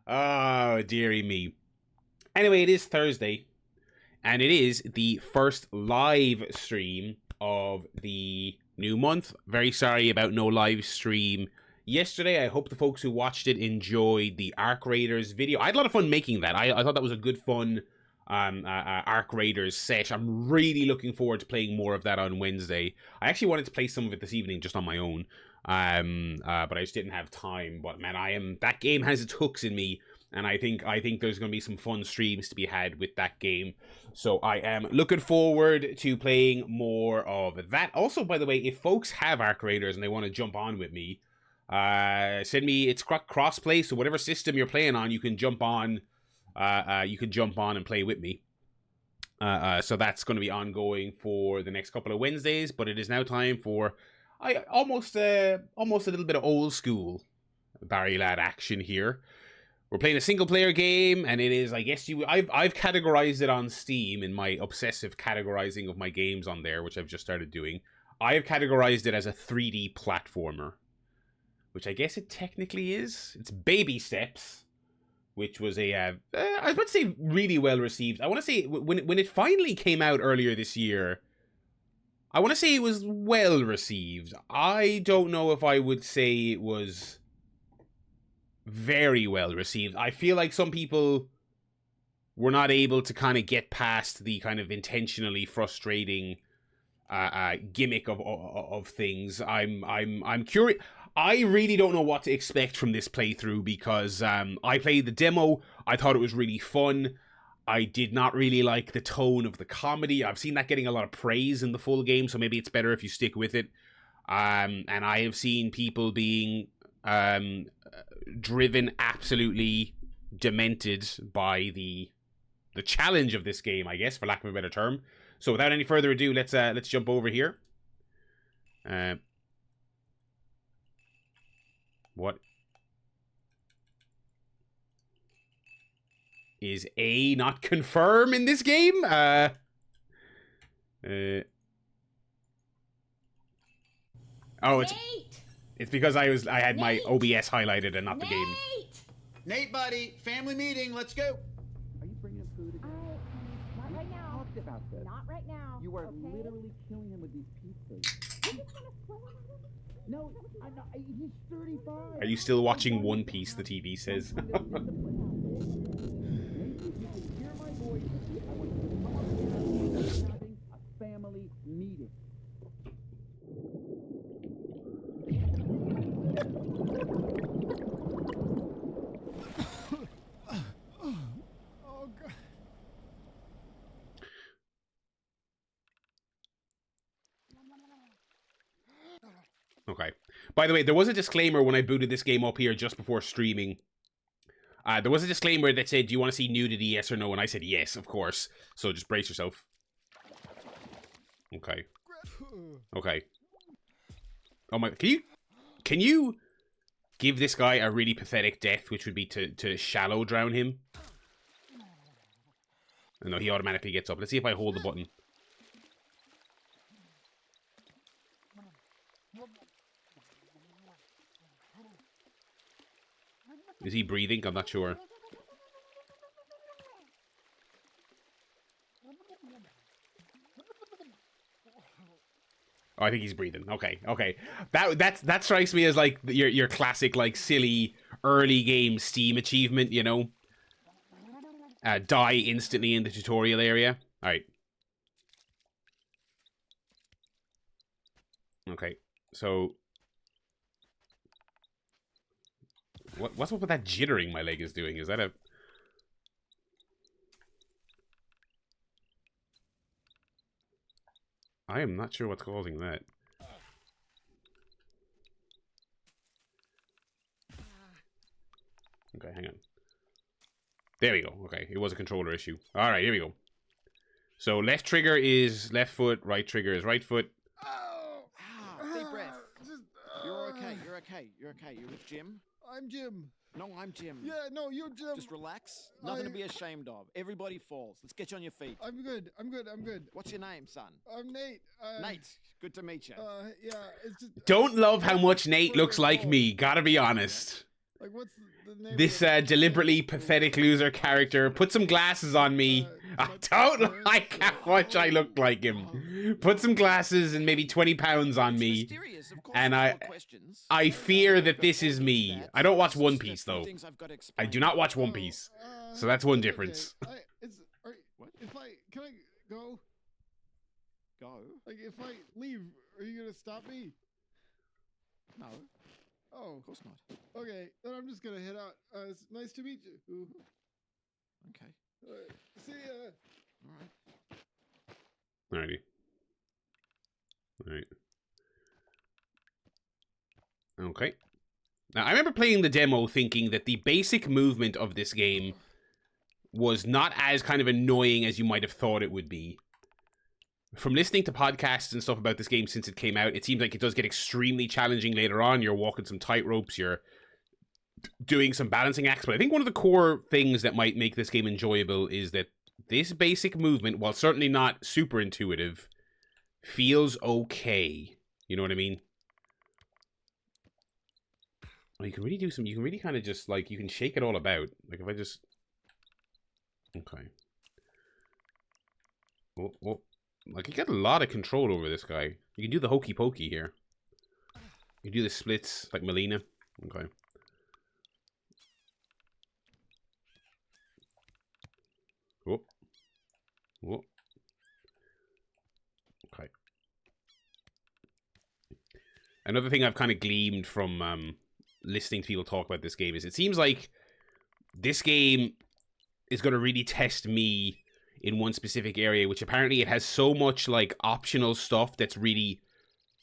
Oh, dearie me. Anyway, it is Thursday, and it is the first live stream of the new month. Very sorry about no live stream yesterday. I hope the folks who watched it enjoyed the Arc Raiders video. I had a lot of fun making that. I thought that was a good fun Arc Raiders set. I'm really looking forward to playing more of that on Wednesday. I actually wanted to play some of it this evening just on my own, but I just didn't have time. But man, that game has its hooks in me, and I think there's going to be some fun streams to be had with that game. So I am looking forward to playing more of that. Also, by the way, if folks have Arc Raiders and they want to jump on with me, send me. It's crossplay, so whatever system you're playing on, you can jump on. You can jump on and play with me. So that's going to be ongoing for the next couple of Wednesdays. But it is now time for almost a little bit of old school Barrylad action here. We're playing a single player game, and it is, I guess I've categorized it on Steam in my obsessive categorizing of my games on there, which I've just started doing. I have categorized it as a 3D platformer, which I guess it technically is. It's baby steps, which was I was about to say really well received. I want to say when it finally came out earlier this year, I want to say it was well received. I don't know if I would say it was very well received. I feel like some people were not able to kind of get past the kind of intentionally frustrating gimmick of things. I'm curious. I really don't know what to expect from this playthrough because I played the demo. I thought it was really fun. I did not really like the tone of the comedy. I've seen that getting a lot of praise in the full game, so maybe it's better if you stick with it. And I have seen people being driven absolutely demented by the challenge of this game, I guess, for lack of a better term. So without any further ado, let's jump over here. What is A not confirm in this game? Oh, it's because I had my OBS highlighted and not the game. Nate, buddy, family meeting. Let's go. Are you bringing him food again? Not right now. Talked about this. Not right now. You are okay? literally killing him with these pizzas. You just want to throw him out of the- No, he's 35. Are you still watching One Piece? The TV says. Nate, if you can hear my voice, I want you to come up here. We're having a family meeting. Oh, God. Okay. By the way, there was a disclaimer when I booted this game up here just before streaming. There was a disclaimer that said, do you want to see nudity, yes or no? And I said yes, of course. So just brace yourself. Okay. Okay. Oh my, can you give this guy a really pathetic death, which would be to shallow drown him? Oh, no, he automatically gets up. Let's see if I hold the button. Is he breathing? I'm not sure. Oh, I think he's breathing. Okay, okay. That strikes me as like your classic like silly early game Steam achievement, you know? Die instantly in the tutorial area. All right. Okay. So what's up with that jittering my leg is doing? Is that a... I am not sure what's causing that. Okay, hang on. There we go. Okay, it was a controller issue. Alright, here we go. So left trigger is left foot, right trigger is right foot. Oh, Deep breath. You're okay. You're okay. You're okay. You're with Jim? I'm Jim. No, I'm Jim. Yeah, no, you're Jim. Just relax. Nothing to be ashamed of. Everybody falls. Let's get you on your feet. I'm good. I'm good. I'm good. What's your name, son? I'm Nate. Nate. Good to meet you. Yeah, it's just. Don't love how much Nate looks like me, gotta be honest. Like, what's the name? This of it? deliberately pathetic loser character. Put some glasses on me. I don't like how much I look like him. Put some glasses and maybe 20 pounds on me. And I fear that this is me. I don't watch One Piece, though. I do not watch One Piece. So that's one difference. Okay. Can I go? Go? Like, if I leave, are you gonna stop me? No, Oh, of course not. okay. Then I'm just gonna head out. It's nice to meet you. Okay. See ya. All right. Alrighty. Alright. Okay. Now, I remember playing the demo thinking that the basic movement of this game was not as kind of annoying as you might have thought it would be. From listening to podcasts and stuff about this game since it came out, it seems like it does get extremely challenging later on. You're walking some tightropes, you're doing some balancing acts, but I think one of the core things that might make this game enjoyable is that this basic movement, while certainly not super intuitive, feels okay. You know what I mean? Well, you can really do some, you can really kind of just, like, you can shake it all about. Like, if I just... Okay. Oh. Like, you get a lot of control over this guy. You can do the hokey pokey here. You can do the splits, like Melina. Okay. Whoop. Whoop. Okay. Another thing I've kind of gleaned from listening to people talk about this game is it seems like this game is going to really test me in one specific area, which apparently it has so much, like, optional stuff that's really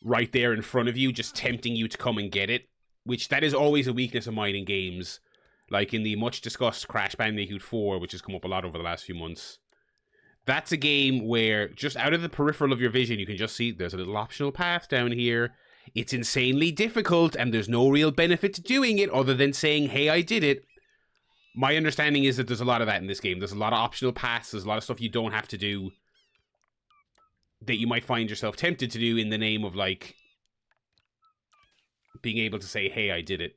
right there in front of you, just tempting you to come and get it, which that is always a weakness of mine in games. Like in the much-discussed Crash Bandicoot 4, which has come up a lot over the last few months. That's a game where, just out of the peripheral of your vision, you can just see there's a little optional path down here. It's insanely difficult, and there's no real benefit to doing it other than saying, hey, I did it. My understanding is that there's a lot of that in this game. There's a lot of optional paths. There's a lot of stuff you don't have to do that you might find yourself tempted to do in the name of, like, being able to say, hey, I did it.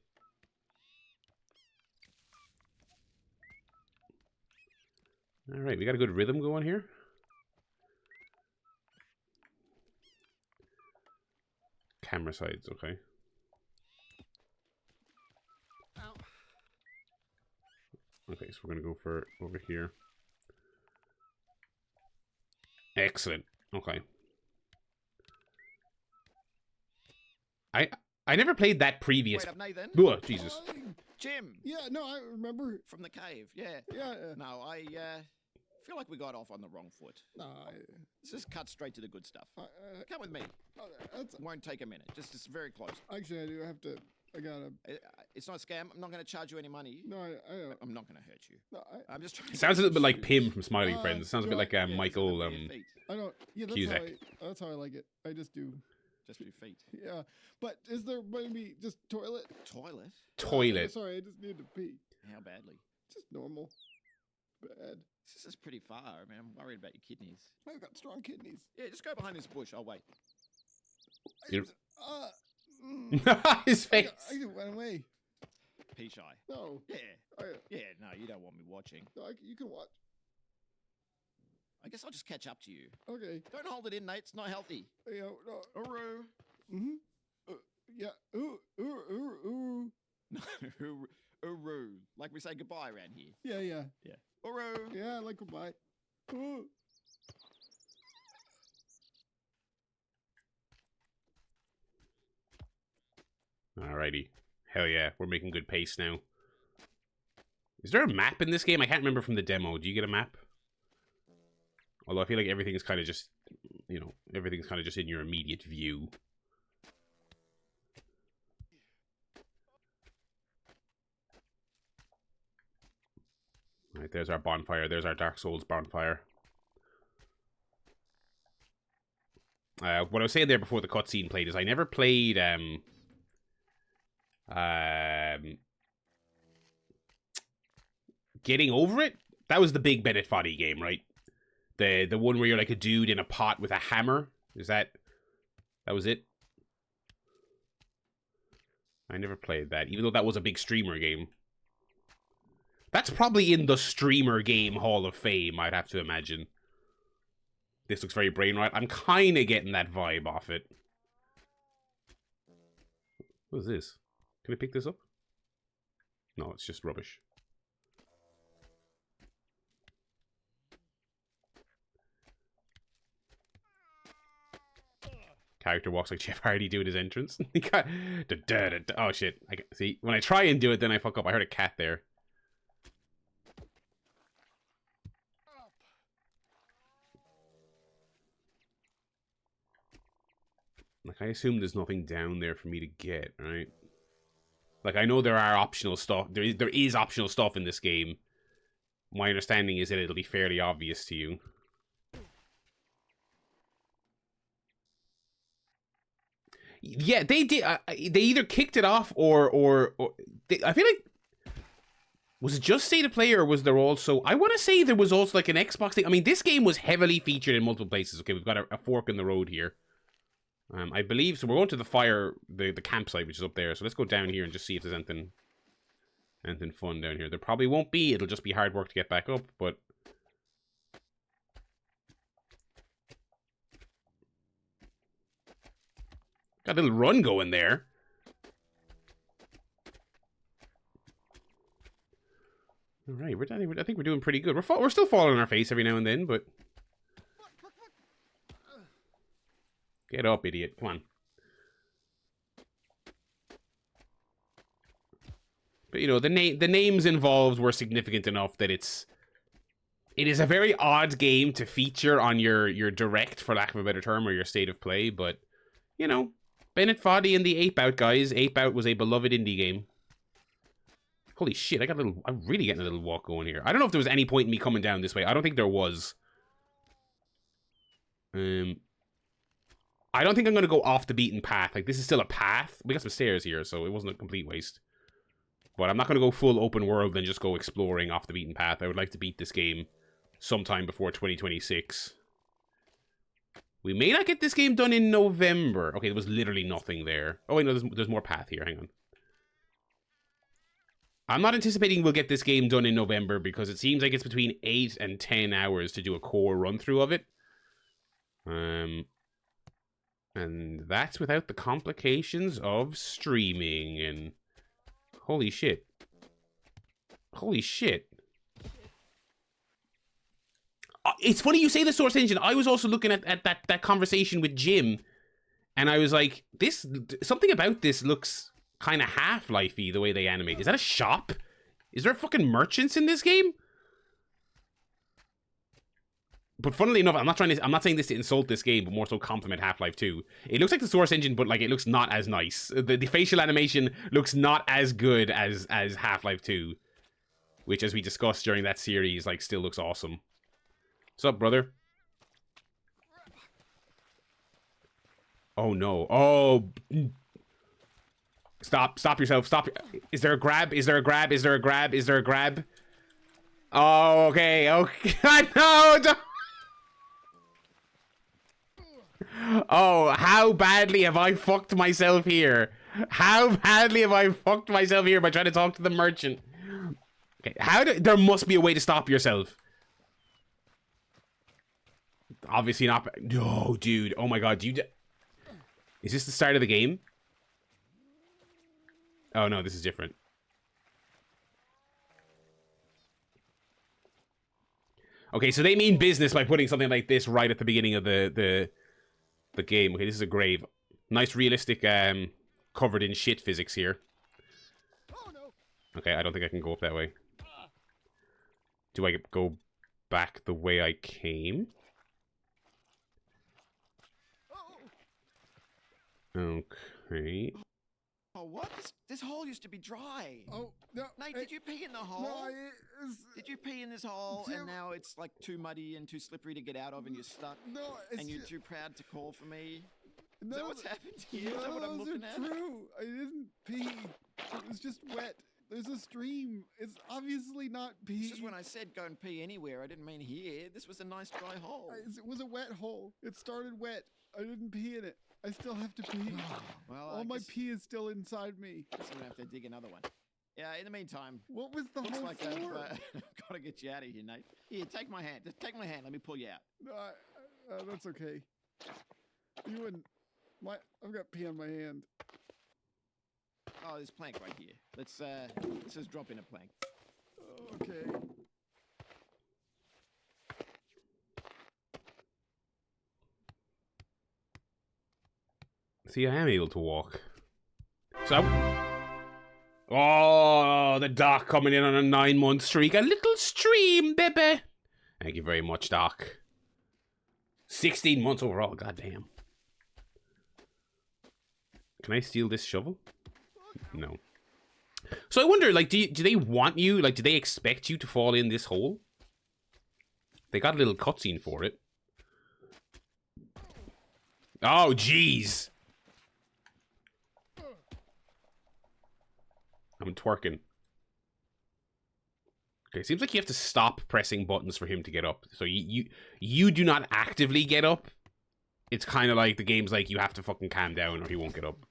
Alright, we got a good rhythm going here. Camera sides, okay. Okay, so we're gonna go for over here. Excellent. Okay. I never played that previous. Wait up, Nathan. Oh, Jesus. Jim. Yeah, no, I remember. From the cave. Yeah. Yeah. No, I feel like we got off on the wrong foot. No, Let's just cut straight to the good stuff. Come with me. That's It won't take a minute. Just very close. actually I do have to. I gotta. It's not a scam. I'm not going to charge you any money. No, I'm not going to hurt you. no, I'm just trying. It sounds a little bit like Pim from Smiling Friends. It sounds a bit no, like Yeah, Michael. just under bare feet. I don't. Yeah, Cusack. that's how I like it. I just do. Just your feet. Yeah, but is there maybe just toilet? Toilet? Toilet. Sorry, I just need to pee. How badly? Just normal. Bad. This is pretty far. I mean, I'm worried about your kidneys. I've got strong kidneys. Yeah, just go behind this bush. I'll wait. You're- Uh, His face. I can run away. Pea shy. No. Yeah. Yeah, no, you don't want me watching. No, you can watch. I guess I'll just catch up to you. Okay. Don't hold it in, Nate. It's not healthy. Yeah. No. Uru. Mm-hmm. Yeah. Ooh. No, uru. Like we say goodbye around here. Yeah. Yeah. Uru. Yeah. Like goodbye. Ooh. Alrighty. Hell yeah, we're making good pace now. Is there a map in this game? I can't remember from the demo. Do you get a map? Although I feel like everything's kind of just, you know, everything's kind of just in your immediate view. Alright, there's our bonfire. There's our Dark Souls bonfire. What I was saying there before the cutscene played is I never played, Getting Over It? That was the big Bennett Foddy game, right? The one where you're like a dude in a pot with a hammer? Is that was it? I never played that, even though that was a big streamer game. That's probably in the streamer game Hall of Fame, I'd have to imagine. This looks very brain rot. I'm kind of getting that vibe off it. What is this? Can I pick this up? No, it's just rubbish. Character walks like Jeff Hardy doing his entrance. Oh shit. See, when I try and do it, then I fuck up. I heard a cat there. Like, I assume there's nothing down there for me to get, right? Like, I know there are optional stuff. There is optional stuff in this game. My understanding is that it'll be fairly obvious to you. Yeah, they did. They either kicked it off or I feel like, was it just State of Play, or was there also? I want to say there was also like an Xbox thing. I mean, this game was heavily featured in multiple places. Okay, we've got a fork in the road here. I believe so. We're going to the campsite, which is up there. So let's go down here and just see if there's anything fun down here. There probably won't be. It'll just be hard work to get back up, but. Got a little run going there. All right, I think we're doing pretty good. We're still falling on our face every now and then, but get up, idiot! Come on. But you know, the names involved were significant enough that it is a very odd game to feature on your direct, for lack of a better term, or your State of Play. But you know. Bennett Foddy and the Ape Out guys. Ape Out was a beloved indie game. Holy shit, I'm really getting a little walk going here. I don't know if there was any point in me coming down this way. I don't think there was. I don't think I'm going to go off the beaten path. Like, this is still a path. We got some stairs here, so it wasn't a complete waste. But I'm not going to go full open world and just go exploring off the beaten path. I would like to beat this game sometime before 2026. We may not get this game done in November. Okay, there was literally nothing there. Oh, wait, no, there's more path here. Hang on. I'm not anticipating we'll get this game done in November because it seems like it's between 8 and 10 hours to do a core run-through of it. And that's without the complications of streaming and... Holy shit. Holy shit. It's funny you say the Source Engine. I was also looking at that conversation with Jim, and I was like, something about this looks kind of Half-Life-y, the way they animate. Is that a shop? Is there fucking merchants in this game? But funnily enough, I'm not saying this to insult this game, but more so compliment Half-Life 2. It looks like the Source Engine, but like it looks not as nice. The facial animation looks not as good as Half-Life 2, which, as we discussed during that series, like still looks awesome. What's up, brother? Oh, no. Oh. Stop yourself. Stop. Is there a grab? Is there a grab? Is there a grab? Is there a grab? Oh, okay. Okay. No, don't. Oh, how badly have I fucked myself here? How badly have I fucked myself here by trying to talk to the merchant? Okay, there must be a way to stop yourself. Obviously not. No, dude. Oh my god. Is this the start of the game? Oh no, this is different. Okay, so they mean business by putting something like this right at the beginning of the game. Okay, this is a grave. Nice realistic covered in shit physics here. Okay, I don't think I can go up that way. Do I go back the way I came? Okay. Oh, what? This hole used to be dry. Oh, no. Nate, did you pee in the hole? No, Did you pee in this hole Jim, and now it's like too muddy and too slippery to get out of and you're stuck? No, it's And you're just, too proud to call for me? Is no, that what's happened here? Is that what I'm those looking are at? true. I didn't pee. It was just wet. There's a stream. It's obviously not pee. It's just when I said go and pee anywhere, I didn't mean here. This was a nice dry hole. It was a wet hole. It started wet. I didn't pee in it. I still have to pee. Well, All my pee is still inside me. guess I'm gonna have to dig another one. Yeah, in the meantime, What was the looks whole like floor? I've got to get you out of here, Nate. Here, take my hand. Just take my hand. Let me pull you out. No, that's okay. You and I've got pee on my hand. Oh, there's plank right here. Let's just drop in a plank. Okay. See, I am able to walk. So, oh, the Doc coming in on a 9-month streak. A little stream, baby. Thank you very much, Doc. 16 months overall, goddamn. Can I steal this shovel? No. So I wonder, like, do they want you, like, do they expect you to fall in this hole? They got a little cutscene for it. Oh, jeez. I'm twerking. Okay, seems like you have to stop pressing buttons for him to get up. So you do not actively get up. It's kind of like the game's like, you have to fucking calm down or he won't get up.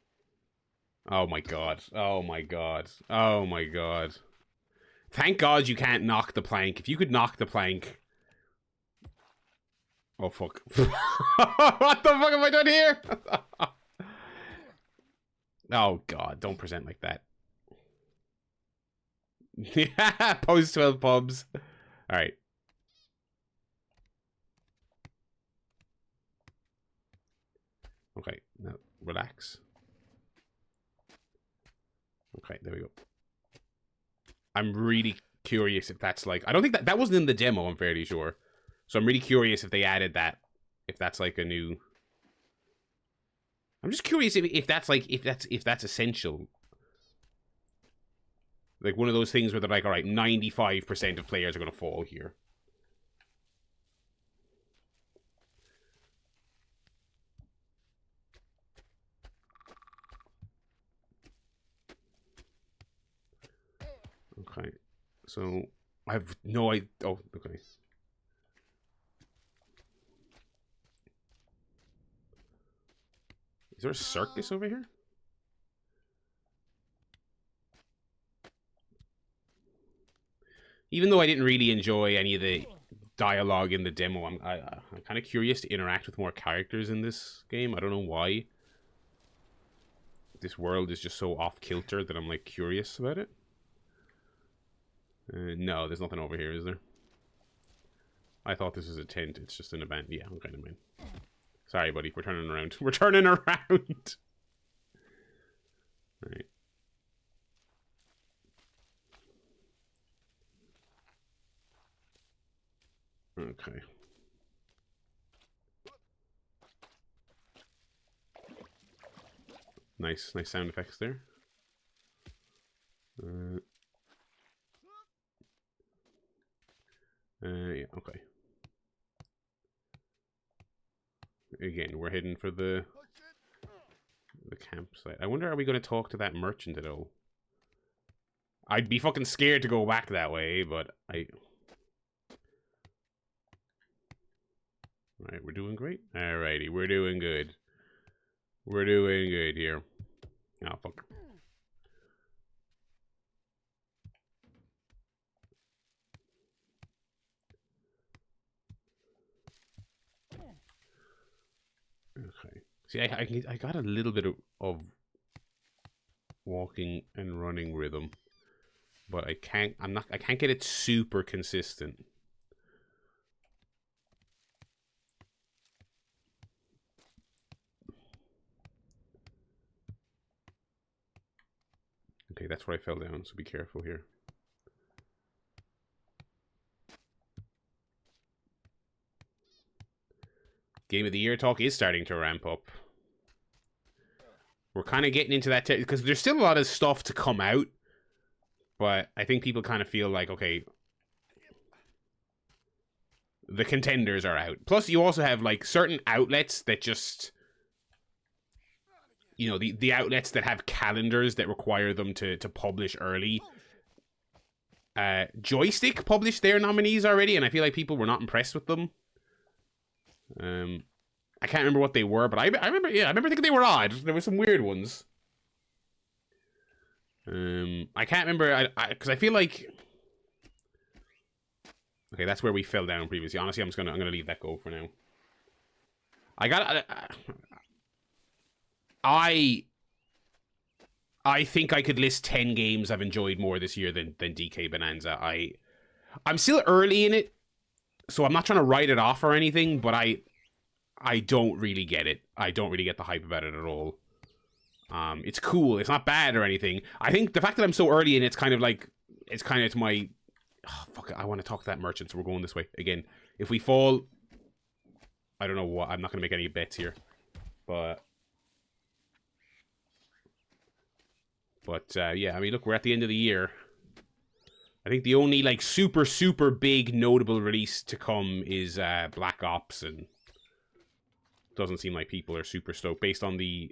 Oh my god. Oh my god. Oh my god. Thank God you can't knock the plank. If you could knock the plank... Oh, fuck. What the fuck have I done here? Oh god, don't present like that. Yeah, post 12 pubs. Alright. Okay, now relax. Okay, there we go. I'm really curious if that's like... I don't think that wasn't in the demo, I'm fairly sure. So I'm really curious if they added that. If that's like a new... I'm just curious if that's like... If that's essential. Like one of those things where they're like, alright, 95% of players are going to fall here. Okay, so I have no idea. Oh, okay. Is there a circus over here? Even though I didn't really enjoy any of the dialogue in the demo, I'm kind of curious to interact with more characters in this game. I don't know why. This world is just so off kilter that I'm like curious about it. No, there's nothing over here, is there? I thought this was a tent. It's just an event. Yeah, I'm kind of mine. Sorry, buddy. We're turning around. We're turning around. All right. Okay. Nice sound effects there. Yeah, okay. Again, we're heading for the campsite. I wonder, are we going to talk to that merchant at all? I'd be fucking scared to go back that way, but Alright, we're doing great. Alrighty, we're doing good. We're doing good here. Oh, fuck. Okay. See, I got a little bit of walking and running rhythm, but I can't get it super consistent. Okay, that's where I fell down, so be careful here. Game of the Year talk is starting to ramp up. We're kind of getting into that because there's still a lot of stuff to come out, but I think people kind of feel like, okay, the contenders are out. Plus, you also have like certain outlets that just, you know, the outlets that have calendars that require them to publish early. Joystick published their nominees already, and I feel like people were not impressed with them. I can't remember what they were, but I remember, yeah, I remember thinking they were odd. There were some weird ones. I can't remember, because I feel like... Okay, that's where we fell down previously. Honestly, I'm gonna leave that go for now. I think I could list 10 games I've enjoyed more this year than DK Bonanza. I'm still early in it, so I'm not trying to write it off or anything, but I don't really get it. I don't really get the hype about it at all. It's cool. It's not bad or anything. I think the fact that I'm so early in it's kind of like, it's my... Oh, fuck it. I want to talk to that merchant, so we're going this way. Again, if we fall... I don't know what... I'm not going to make any bets here. But yeah, I mean, look, we're at the end of the year. I think the only, like, super, super big notable release to come is Black Ops, and doesn't seem like people are super stoked based on the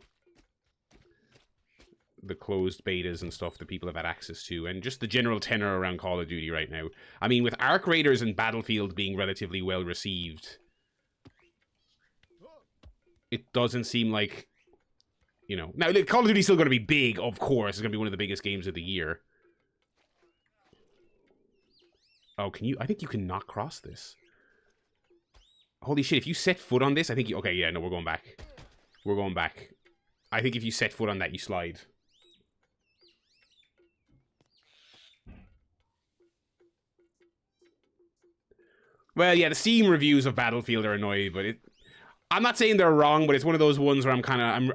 closed betas and stuff that people have had access to, and just the general tenor around Call of Duty right now. I mean, with Arc Raiders and Battlefield being relatively well received, it doesn't seem like, you know... Now, Call of Duty's still going to be big, of course. It's going to be one of the biggest games of the year. Oh, can you... I think you can not cross this. Holy shit, if you set foot on this, I think you... Okay, yeah, no, we're going back. We're going back. I think if you set foot on that, you slide. Well, yeah, the Steam reviews of Battlefield are annoying, but I'm not saying they're wrong, but it's one of those ones where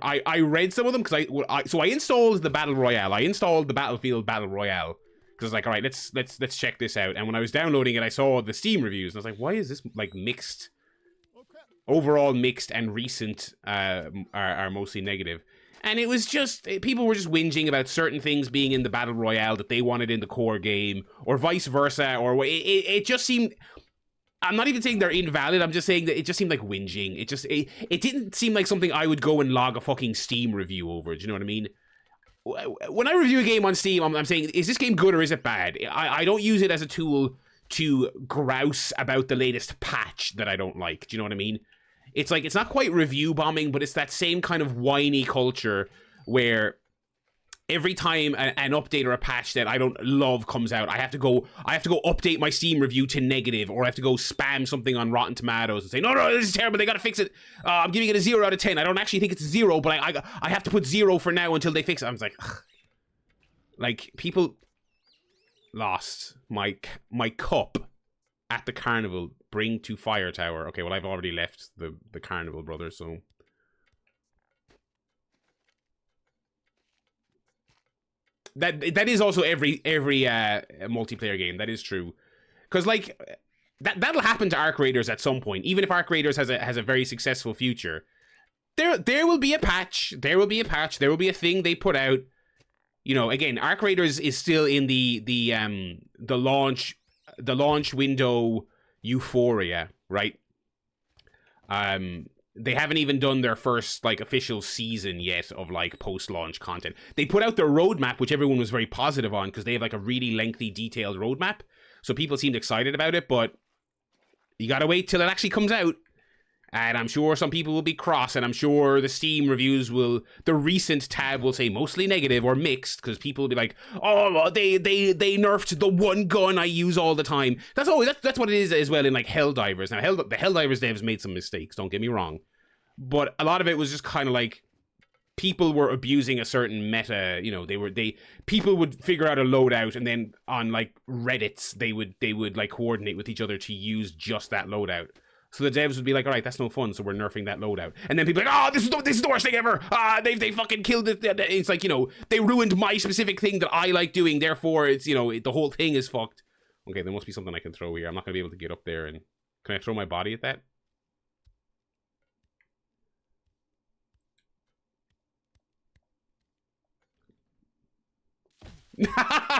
I read some of them because I installed the Battle Royale. I installed the Battlefield Battle Royale because I was like, all right, let's check this out. And when I was downloading it, I saw the Steam reviews, and I was like, why is this like mixed? Overall mixed, and recent are mostly negative. And it was just, people were just whinging about certain things being in the Battle Royale that they wanted in the core game, or vice versa, or it just seemed... I'm not even saying they're invalid, I'm just saying that it just seemed like whinging. It didn't seem like something I would go and log a fucking Steam review over, do you know what I mean? When I review a game on Steam, I'm saying, is this game good or is it bad? I don't use it as a tool to grouse about the latest patch that I don't like, do you know what I mean? It's like, it's not quite review bombing, but it's that same kind of whiny culture where every time an update or a patch that I don't love comes out, I have to go update my Steam review to negative, or I have to go spam something on Rotten Tomatoes and say, no, this is terrible, they gotta fix it. I'm giving it a 0 out of 10. I don't actually think it's a 0, but I have to put 0 for now until they fix it. I was like, ugh. Like, people lost my cup at the carnival. Bring to Fire Tower. Okay, well, I've already left the carnival, brother, so... That is also every multiplayer game. That is true, because like that'll happen to Arc Raiders at some point. Even if Arc Raiders has a very successful future, there will be a patch. There will be a patch. There will be a thing they put out. You know, again, Arc Raiders is still in the launch window euphoria, right? They haven't even done their first, like, official season yet of, like, post-launch content. They put out their roadmap, which everyone was very positive on, because they have, like, a really lengthy, detailed roadmap. So people seemed excited about it, but you gotta wait till it actually comes out. And I'm sure some people will be cross, and I'm sure the Steam reviews the recent tab will say mostly negative or mixed, because people will be like, oh, they nerfed the one gun I use all the time. That's what it is as well in, like, Helldivers. Now, the Helldivers devs made some mistakes, don't get me wrong. But a lot of it was just kind of like, people were abusing a certain meta, you know, people would figure out a loadout, and then on, like, Reddits, they would like, coordinate with each other to use just that loadout. So the devs would be like, all right, that's no fun, so we're nerfing that loadout. And then people are like, oh, this is the worst thing ever. They fucking killed it. It's like, you know, they ruined my specific thing that I like doing, therefore it's, you know, the whole thing is fucked. Okay, there must be something I can throw here. I'm not going to be able to get up there, and can I throw my body at that?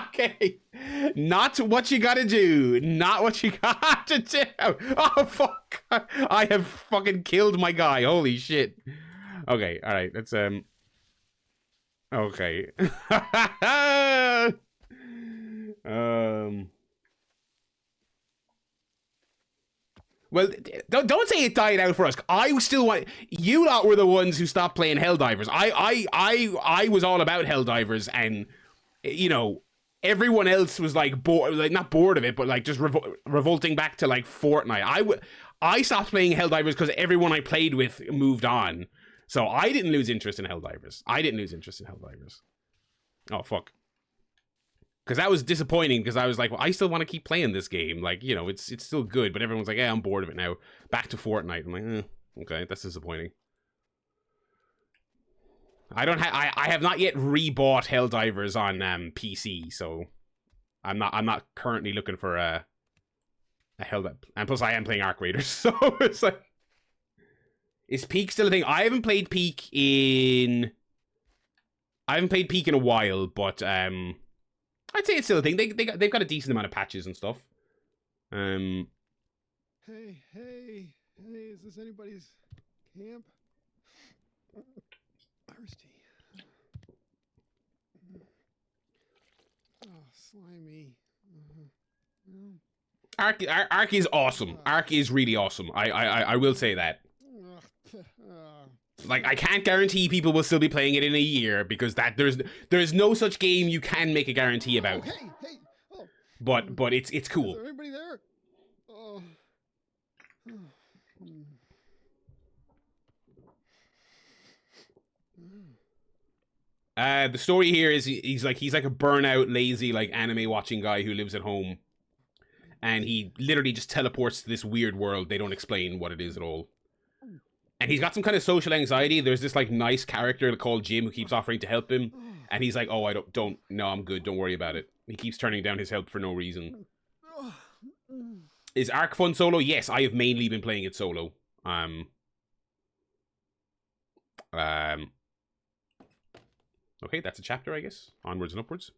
Okay, not what you gotta do. Not what you got to do. Oh fuck! I have fucking killed my guy. Holy shit. Okay, all right. Let's Okay. Well, don't say it died out for us. I still want. You lot were the ones who stopped playing Helldivers. I was all about Helldivers, and you know, everyone else was like bored, like not bored of it, but like just revolting back to like Fortnite. I stopped playing Helldivers because everyone I played with moved on, so I didn't lose interest in Helldivers. Oh fuck. Because that was disappointing, because I was like, well, I still want to keep playing this game. Like, you know, it's still good, but everyone's like, yeah, I'm bored of it now. Back to Fortnite. I'm like, okay, that's disappointing. I have not yet rebought Helldivers on PC, so I'm not currently looking for a Helldiver. And plus I am playing Arc Raiders, so it's like, is Peak still a thing? I haven't played Peak in a while, but I'd say it's still a thing. They've got a decent amount of patches and stuff. Hey, is this anybody's camp? Thirsty. Oh, slimy. Arc is awesome. Arc is really awesome. I will say that. Like, I can't guarantee people will still be playing it in a year, because there's no such game you can make a guarantee about. Oh, hey. Oh. But it's cool. Is there anybody there? Oh. The story here is he's like a burnout, lazy, like anime watching guy who lives at home, and he literally just teleports to this weird world. They don't explain what it is at all. And he's got some kind of social anxiety. There's this like nice character called Jim who keeps offering to help him, and he's like, "Oh, no, I'm good. Don't worry about it." He keeps turning down his help for no reason. Is Ark fun solo? Yes, I have mainly been playing it solo. Okay, that's a chapter, I guess. Onwards and upwards.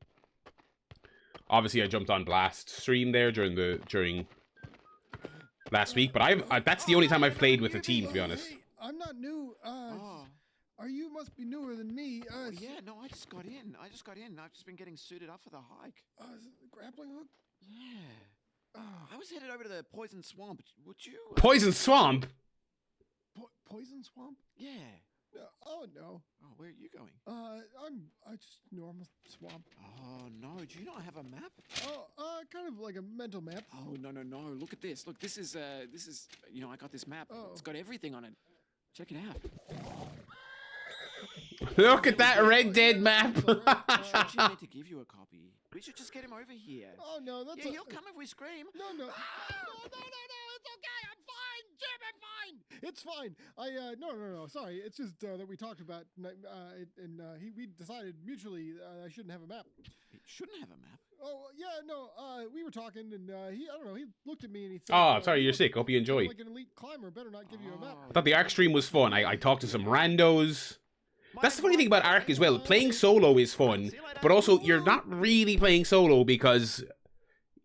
Obviously, I jumped on Blast stream there during last week, but that's the only time I've played with a team, to be honest. Hey, I'm not new. You must be newer than me. Yeah, no, I just got in. I've just been getting suited up for the hike. Is it the grappling hook? Yeah. I was headed over to the Poison Swamp. Would you? Poison Swamp? Poison swamp? Yeah. Oh no. Oh, where are you going? I just normal swamp. Oh no, do you not have a map? Oh, kind of like a mental map. Oh no. Look at this. Look, this is you know, I got this map. Oh. It's got everything on it. Check it out. Look at that Red Dead map. I actually need to give you a copy. We should just get him over here. Oh no, that's Yeah, he'll come if we scream. No, it's okay. I'm fine, Jim. I'm fine. It's fine. No. Sorry, it's just that we talked about, and we decided mutually I shouldn't have a map. He shouldn't have a map. Oh yeah, no. We were talking, and I don't know. He looked at me and he said, Oh, sorry, you're sick. Hope you enjoyed. Like an elite climber, better not give you a map. I thought the Ark stream was fun. I talked to some randos. That's the funny thing about Ark as well. Playing solo is fun, but also you're not really playing solo because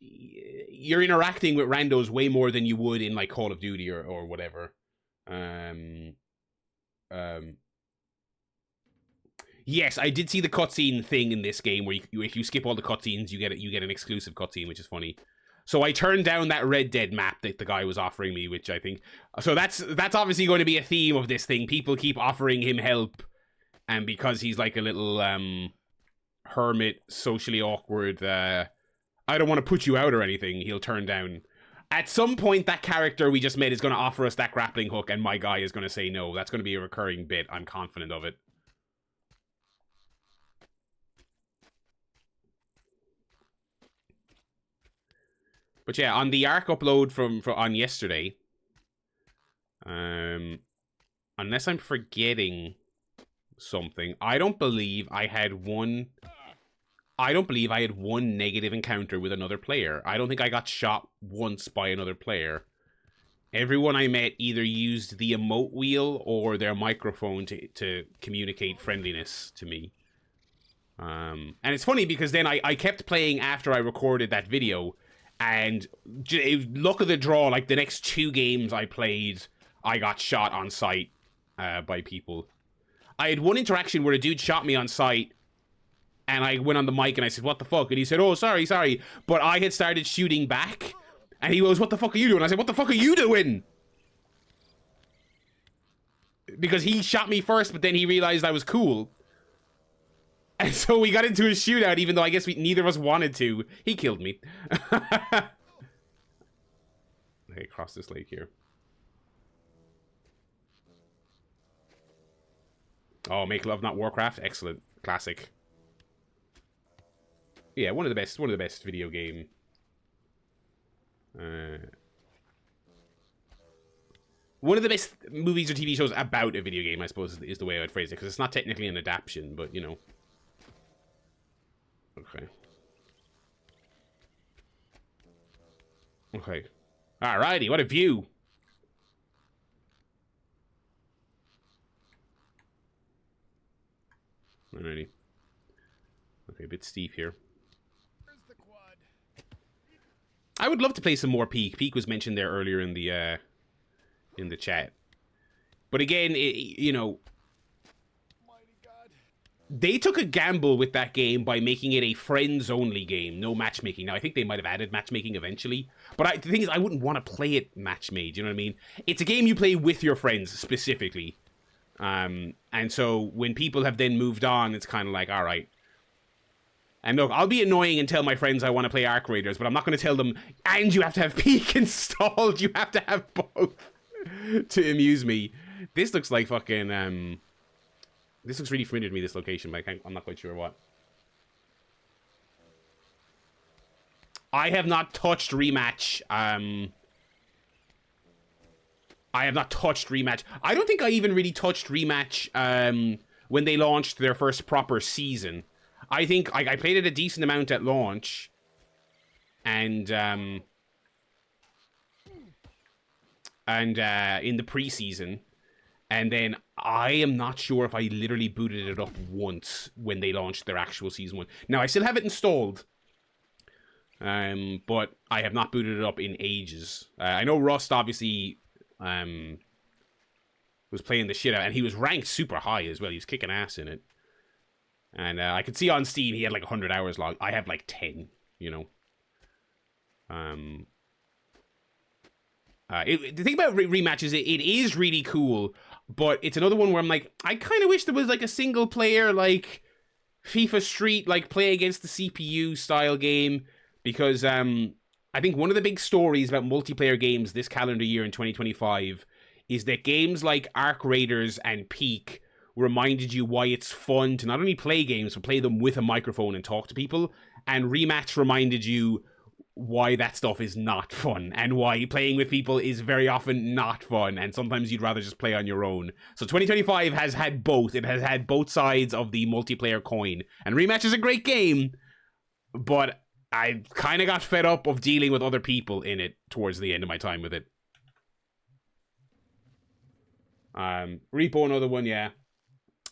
you're interacting with randos way more than you would in like Call of Duty or whatever. Yes, I did see the cutscene thing in this game where if you skip all the cutscenes, you get an exclusive cutscene, which is funny. So I turned down that Red Dead map that the guy was offering me, which I think. So that's obviously going to be a theme of this thing. People keep offering him help. And because he's like a little hermit, socially awkward, I don't want to put you out or anything, he'll turn down. At some point, that character we just met is going to offer us that grappling hook, and my guy is going to say no. That's going to be a recurring bit. I'm confident of it. But yeah, on the Ark upload from on yesterday, unless I'm forgetting something, I don't believe I had one negative encounter with another player. I don't think I got shot once by another player. Everyone I met either used the emote wheel or their microphone to communicate friendliness to me. And it's funny because then I kept playing after I recorded that video, and luck of the draw, like the next 2 games I played, I got shot on sight by people. I had one interaction where a dude shot me on sight, and I went on the mic and I said, "What the fuck?" And he said, "Oh, sorry." But I had started shooting back, And he goes, what the fuck are you doing? I said, what the fuck are you doing? Because he shot me first, but then he realized I was cool. And so we got into a shootout, even though I guess neither of us wanted to. He killed me. Okay, cross this lake here. Oh, Make Love Not Warcraft. Excellent. Classic. Yeah, one of the best video game. One of the best movies or TV shows about a video game, I suppose, is the way I would phrase it, because it's not technically an adaptation, but you know. Okay. Okay. Alrighty, what a view. Alrighty. Okay, a bit steep here. I would love to play some more Peak. Peak was mentioned there earlier in the chat. But again, you know, they took a gamble with that game by making it a friends-only game, no matchmaking. Now, I think they might have added matchmaking eventually. But the thing is, I wouldn't want to play it match-made, you know what I mean? It's a game you play with your friends, specifically. And so, when people have then moved on, it's kind of like, alright. And look, I'll be annoying and tell my friends I want to play Arc Raiders, but I'm not going to tell them, and you have to have Peak installed, you have to have both to amuse me. This looks like fucking, this looks really familiar to me, this location, but I'm not quite sure what. I have not touched Rematch. I have not touched Rematch. I don't think I even really touched Rematch when they launched their first proper season. I think I played it a decent amount at launch. And in the preseason. And then I am not sure if I literally booted it up once when they launched their actual season 1. Now, I still have it installed. But I have not booted it up in ages. I know Rust obviously was playing the shit out. And he was ranked super high as well. He was kicking ass in it. And I could see on Steam he had like 100 hours logged. I have like 10, you know. The thing about Rematch is it is really cool, but it's another one where I'm like, I kind of wish there was like a single player like FIFA Street, like play against the CPU style game, because I think one of the big stories about multiplayer games this calendar year in 2025 is that games like Arc Raiders and Peak reminded you why it's fun to not only play games, but play them with a microphone and talk to people, and Rematch reminded you why that stuff is not fun, and why playing with people is very often not fun, and sometimes you'd rather just play on your own. So 2025 has had both. It has had both sides of the multiplayer coin, and Rematch is a great game, but I kind of got fed up of dealing with other people in it towards the end of my time with it. Repo, another one, yeah.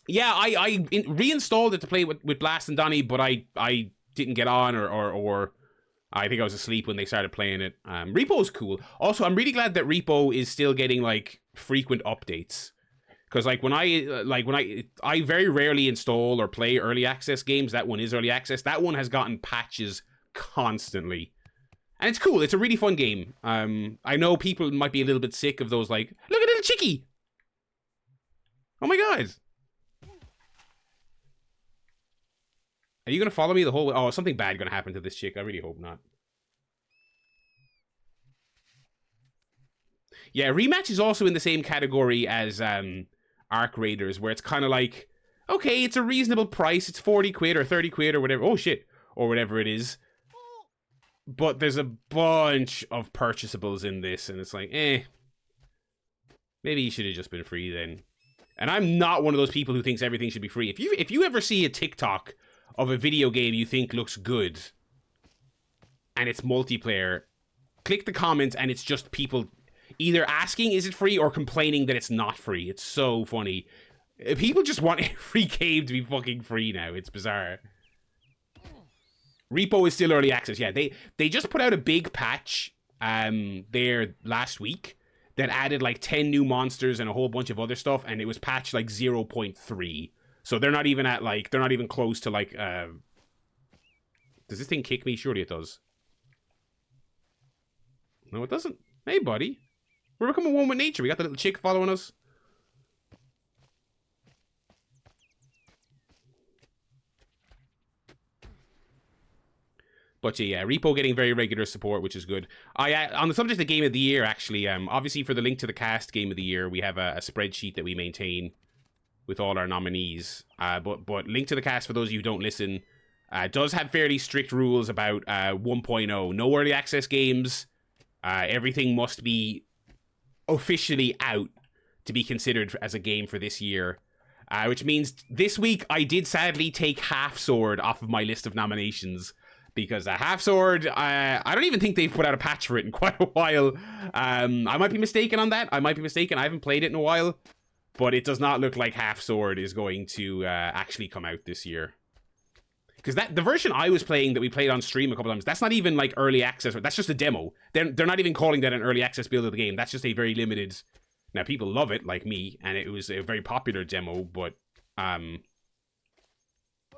Yeah, I reinstalled it to play with Blast and Donnie, but I didn't get on, or I think I was asleep when they started playing it. Repo's cool. Also, I'm really glad that Repo is still getting like frequent updates, because like when I very rarely install or play early access games. That one is early access. That one has gotten patches constantly, and it's cool. It's a really fun game. I know people might be a little bit sick of those. Like, look at little chickie. Oh my god. Are you going to follow me the whole way? Oh, is something bad going to happen to this chick? I really hope not. Yeah, Rematch is also in the same category as Arc Raiders, where it's kind of like, okay, it's a reasonable price. It's 40 quid or 30 quid or whatever. Oh, shit. Or whatever it is. But there's a bunch of purchasables in this, and it's like, maybe you should have just been free then. And I'm not one of those people who thinks everything should be free. If you ever see a TikTok of a video game you think looks good and it's multiplayer, click the comments and it's just people either asking is it free or complaining that it's not free. It's so funny. People just want every game to be fucking free now. It's bizarre. Repo is still early access. Yeah, they just put out a big patch there last week that added like 10 new monsters and a whole bunch of other stuff, and it was patched like 0.3. So they're not even at like, they're not even close to like, does this thing kick me? Surely it does. No, it doesn't. Hey, buddy. We're becoming one with nature. We got the little chick following us. But yeah, Repo getting very regular support, which is good. On the subject of Game of the Year, actually, obviously for the Link to the Cast Game of the Year, we have a spreadsheet that we maintain with all our nominees. But Link to the Cast, for those of you who don't listen, does have fairly strict rules about 1.0. No early access games. Everything must be officially out to be considered as a game for this year. Which means this week I did sadly take Half Sword off of my list of nominations. Because Half Sword, I don't even think they've put out a patch for it in quite a while. I might be mistaken on that. I haven't played it in a while. But it does not look like Half Sword is going to actually come out this year. Because the version I was playing that we played on stream a couple times, that's not even like early access. That's just a demo. They're not even calling that an early access build of the game. That's just a very limited... Now, people love it, like me. And it was a very popular demo, but...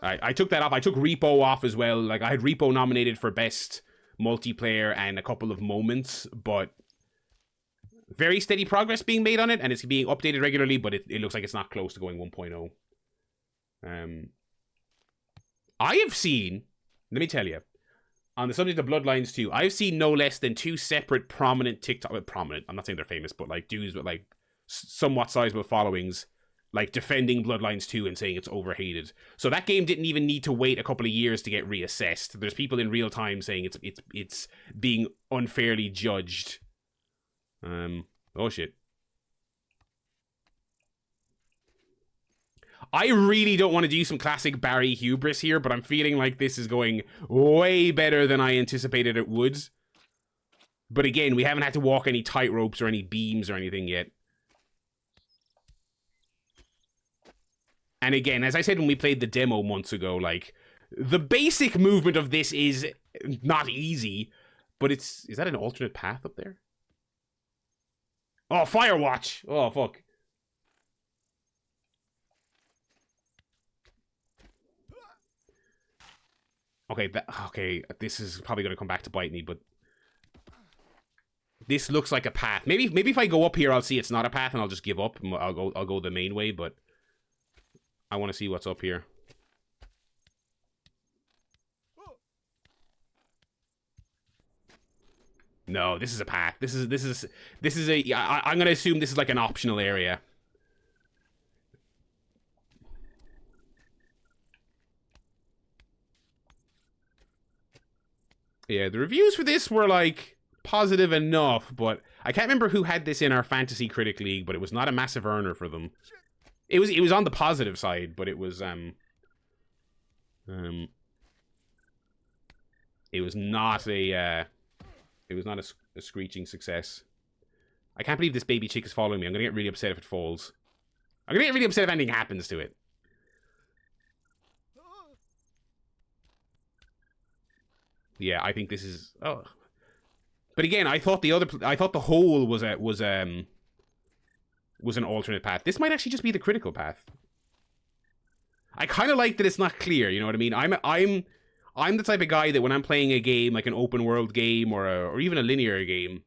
I took that off. I took Repo off as well. Like, I had Repo nominated for best multiplayer and a couple of moments, but very steady progress being made on it, and it's being updated regularly, but it looks like it's not close to going 1.0. I have seen, let me tell you, on the subject of Bloodlines 2, I've seen no less than 2 separate prominent TikTok, well, prominent, I'm not saying they're famous, but like dudes with like somewhat sizable followings, like defending Bloodlines 2 and saying it's overhated. So that game didn't even need to wait a couple of years to get reassessed. There's people in real time saying it's being unfairly judged. Oh shit. I really don't want to do some classic Barry hubris here, but I'm feeling like this is going way better than I anticipated it would. But again, we haven't had to walk any tightropes or any beams or anything yet. And again, as I said when we played the demo months ago, like, the basic movement of this is not easy, but is that an alternate path up there? Oh, Firewatch! Oh, fuck. Okay, this is probably going to come back to bite me, but this looks like a path. Maybe if I go up here, I'll see it's not a path, and I'll just give up. And I'll go the main way, but I want to see what's up here. No, this is a path. This is a. I'm gonna assume this is like an optional area. Yeah, the reviews for this were like positive enough, but I can't remember who had this in our Fantasy Critic League, but it was not a massive earner for them. It was on the positive side, but it was not a screeching success. I can't believe this baby chick is following me. I'm gonna get really upset if it falls. I'm gonna get really upset if anything happens to it. Yeah, I think this is. Oh, but again, I thought the hole was an alternate path. This might actually just be the critical path. I kind of like that it's not clear. You know what I mean? I'm the type of guy that when I'm playing a game like an open world game or even a linear game,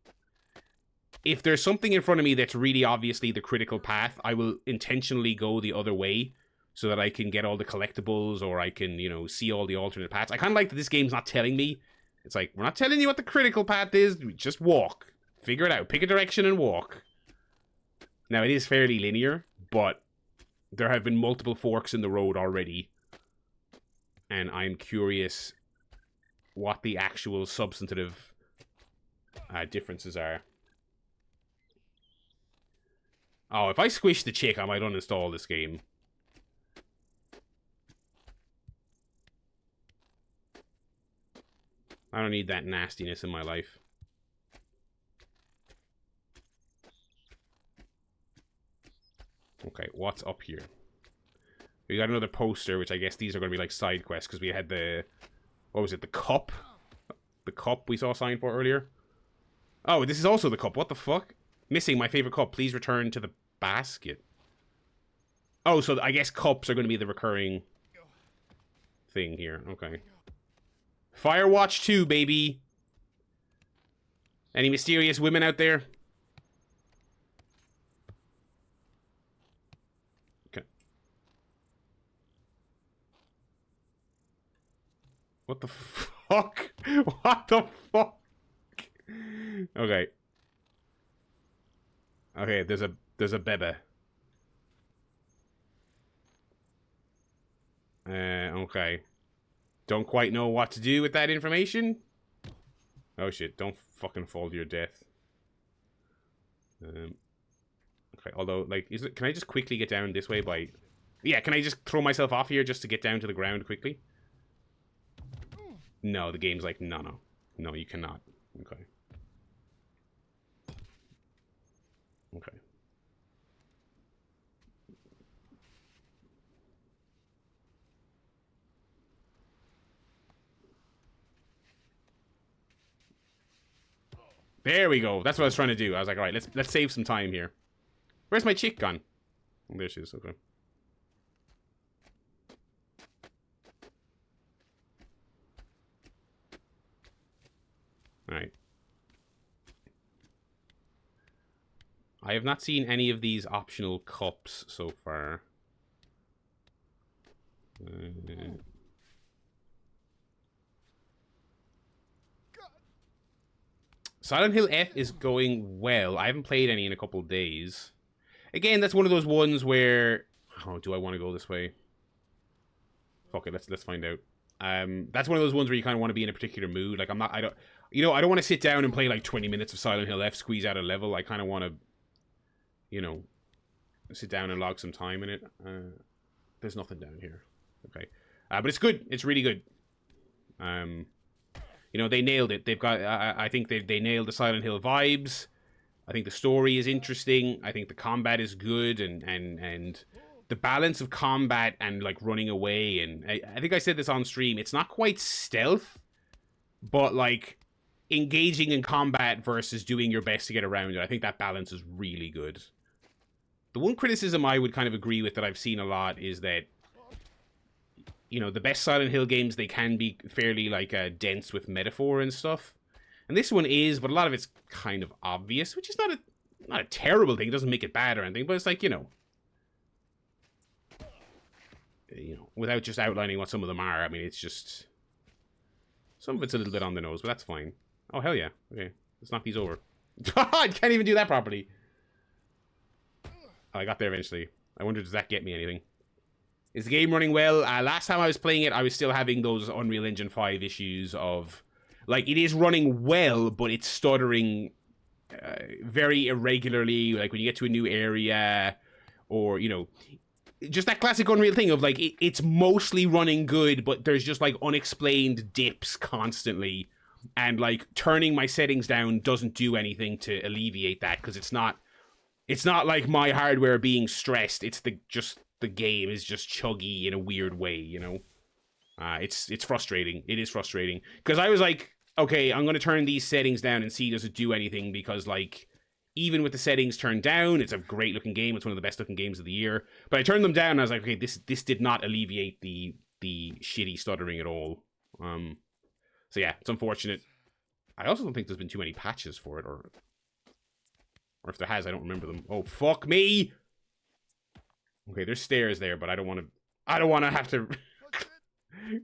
if there's something in front of me that's really obviously the critical path, I will intentionally go the other way so that I can get all the collectibles or I can, you know, see all the alternate paths. I kind of like that this game's not telling me. It's like, we're not telling you what the critical path is. Just walk. Figure it out. Pick a direction and walk. Now, it is fairly linear, but there have been multiple forks in the road already. And I'm curious what the actual substantive differences are. Oh, if I squish the chick, I might uninstall this game. I don't need that nastiness in my life. Okay, what's up here? We got another poster, which I guess these are going to be like side quests, because we had the... What was it? The cup? The cup we saw a sign for earlier? Oh, this is also the cup. What the fuck? Missing my favorite cup. Please return to the basket. Oh, so I guess cups are going to be the recurring thing here. Okay. Firewatch 2, baby. Any mysterious women out there? Okay. What the fuck? What the fuck? Okay. Okay, there's a bebe. Okay. Don't quite know what to do with that information. Oh shit, don't fucking fall to your death. Okay, although, like, can I just quickly get down this way by... Yeah, can I just throw myself off here just to get down to the ground quickly? No, the game's like, no. No, you cannot. Okay. Okay. There we go. That's what I was trying to do. I was like, all right, let's save some time here. Where's my chick gone? Oh, there she is. Okay. All right. I have not seen any of these optional cups so far. Silent Hill F is going well. I haven't played any in a couple of days. Again, that's one of those ones where... Oh, do I want to go this way? Fuck it, let's find out. That's one of those ones where you kind of want to be in a particular mood. Like, I don't want to sit down and play like 20 minutes of Silent Hill F, squeeze out a level. I kind of want to, you know, sit down and log some time in it. There's nothing down here. Okay. But it's good. It's really good. You know, they nailed it. They've got, I think they nailed the Silent Hill vibes. I think the story is interesting. I think the combat is good, and the balance of combat and like running away. And I think I said this on stream. It's not quite stealth, but like engaging in combat versus doing your best to get around it. I think that balance is really good. The one criticism I would kind of agree with that I've seen a lot is that, you know, the best Silent Hill games, they can be fairly like dense with metaphor and stuff. And this one is, but a lot of it's kind of obvious, which is not a terrible thing. It doesn't make it bad or anything, but it's like, you know, without just outlining what some of them are. I mean, it's just, some of it's a little bit on the nose, but that's fine. Oh, hell yeah. Okay, let's knock these over. I can't even do that properly. Oh, I got there eventually. I wonder, does that get me anything? Is the game running well? Last time I was playing it, I was still having those Unreal Engine 5 issues of, like, it is running well, but it's stuttering very irregularly. Like, when you get to a new area, or, you know, just that classic Unreal thing of, like, it's mostly running good, but there's just, like, unexplained dips constantly. And, like, turning my settings down doesn't do anything to alleviate that, because it's not like my hardware being stressed. It's the game is just chuggy in a weird way, you know? It's frustrating. It is frustrating. Because I was like, okay, I'm going to turn these settings down and see does it do anything, because, like, even with the settings turned down, it's a great looking game. It's one of the best looking games of the year. But I turned them down and I was like, okay, this did not alleviate the shitty stuttering at all. So yeah, it's unfortunate. I also don't think there's been too many patches for it, or if there has, I don't remember them. Oh, fuck me! Okay, there's stairs there, but I don't want to have to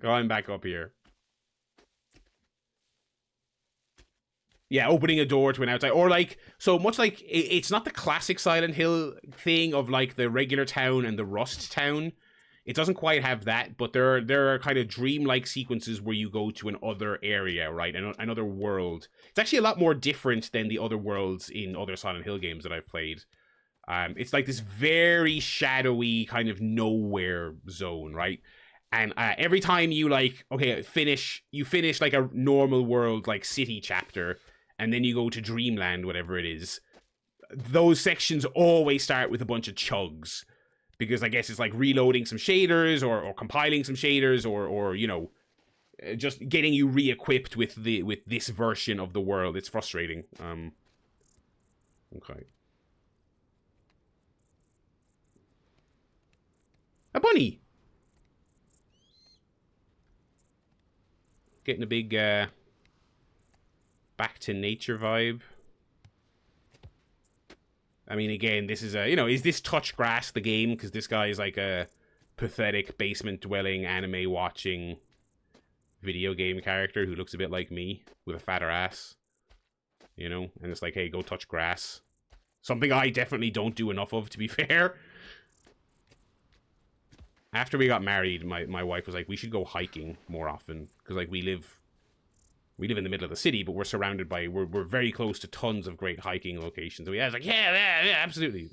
climb back up here. Yeah, opening a door to an outside, or like, so much like, it's not the classic Silent Hill thing of like the regular town and the Rust town. It doesn't quite have that, but there are kind of dreamlike sequences where you go to another area, right? Another world. It's actually a lot more different than the other worlds in other Silent Hill games that I've played. It's like this very shadowy kind of nowhere zone, right? And every time you like, okay, you finish like a normal world, like city chapter, and then you go to Dreamland, whatever it is, those sections always start with a bunch of chugs. Because I guess it's like reloading some shaders or compiling some shaders or you know, just getting you re-equipped with this version of the world. It's frustrating. Okay. A bunny! Getting a big back to nature vibe. I mean, again, this is a, you know, is this Touch Grass the game? Because this guy is like a pathetic basement-dwelling, anime-watching video game character who looks a bit like me with a fatter ass. You know? And it's like, hey, go touch grass. Something I definitely don't do enough of, to be fair. After we got married, my wife was like, we should go hiking more often. Because, like, we live in the middle of the city, but we're surrounded by, we're very close to tons of great hiking locations. And I was like, yeah, absolutely.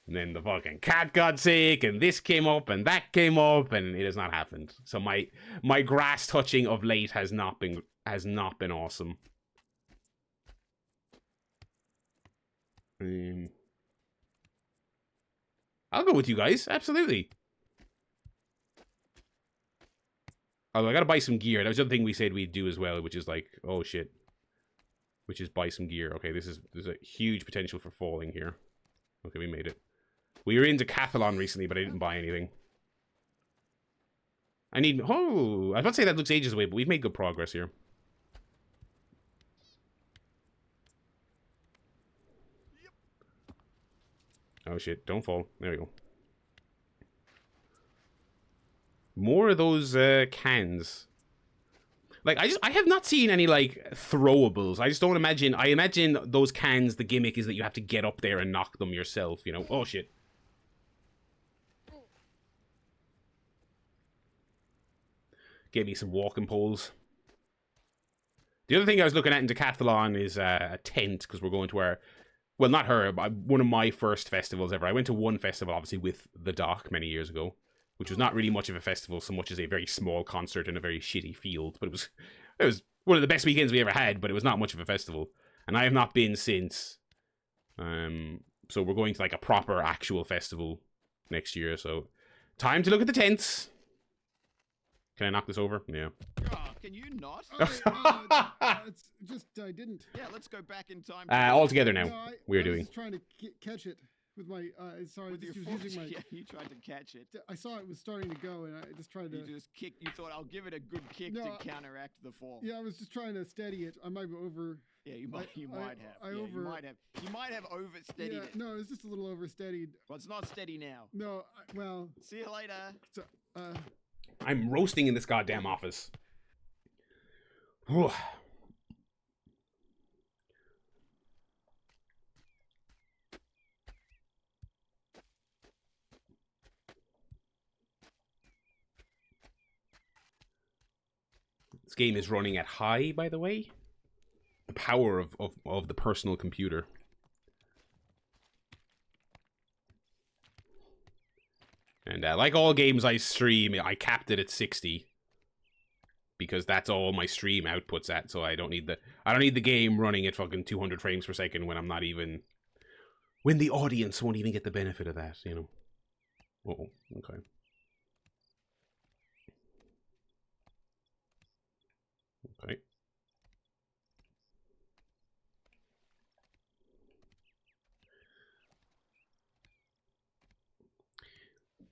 And then the fucking cat got sick, and this came up, and that came up, and it has not happened. So my grass touching of late has not been awesome. I'll go with you guys, absolutely. Although I gotta buy some gear. That was the other thing we said we'd do as well, which is like, oh shit. Which is buy some gear. Okay, there's a huge potential for falling here. Okay, we made it. We were in Decathlon recently, but I didn't buy anything. I was about to say that looks ages away, but we've made good progress here. Oh shit, don't fall. There we go. More of those cans. Like, I have not seen any, like, throwables. I just don't imagine... I imagine those cans, the gimmick is that you have to get up there and knock them yourself, you know? Oh, shit. Get me some walking poles. The other thing I was looking at in Decathlon is a tent, because we're going to our... Well, not her, but one of my first festivals ever. I went to one festival, obviously, with the Doc many years ago, which was not really much of a festival so much as a very small concert in a very shitty field. But it was one of the best weekends we ever had, but it was not much of a festival. And I have not been since. So we're going to like a proper actual festival next year. So time to look at the tents. Can I knock this over? Yeah. Oh, can you not? It's just I didn't. Yeah, let's go back in time. All together now. No, We're I doing. was just trying to catch it with my. Sorry, With your just foot. using my. Yeah, you tried to catch it. I saw it was starting to go, and I just tried to. You just kicked. You thought I'll give it a good kick No, to counteract the fall. Yeah, I was just trying to steady it. I might be over. Yeah, you might. You might have. You might have oversteadied Yeah, it. no, it's just a little oversteadied. Well, it's not steady now. No, well. See you later. So, I'm roasting in this goddamn office. Whew. This game is running at high, by the way. The power of the personal computer. And like all games I stream, I capped it at 60. Because that's all my stream outputs at, so I don't need the game running at fucking 200 frames per second when I'm not even... When the audience won't even get the benefit of that, you know. Uh-oh, okay. Okay.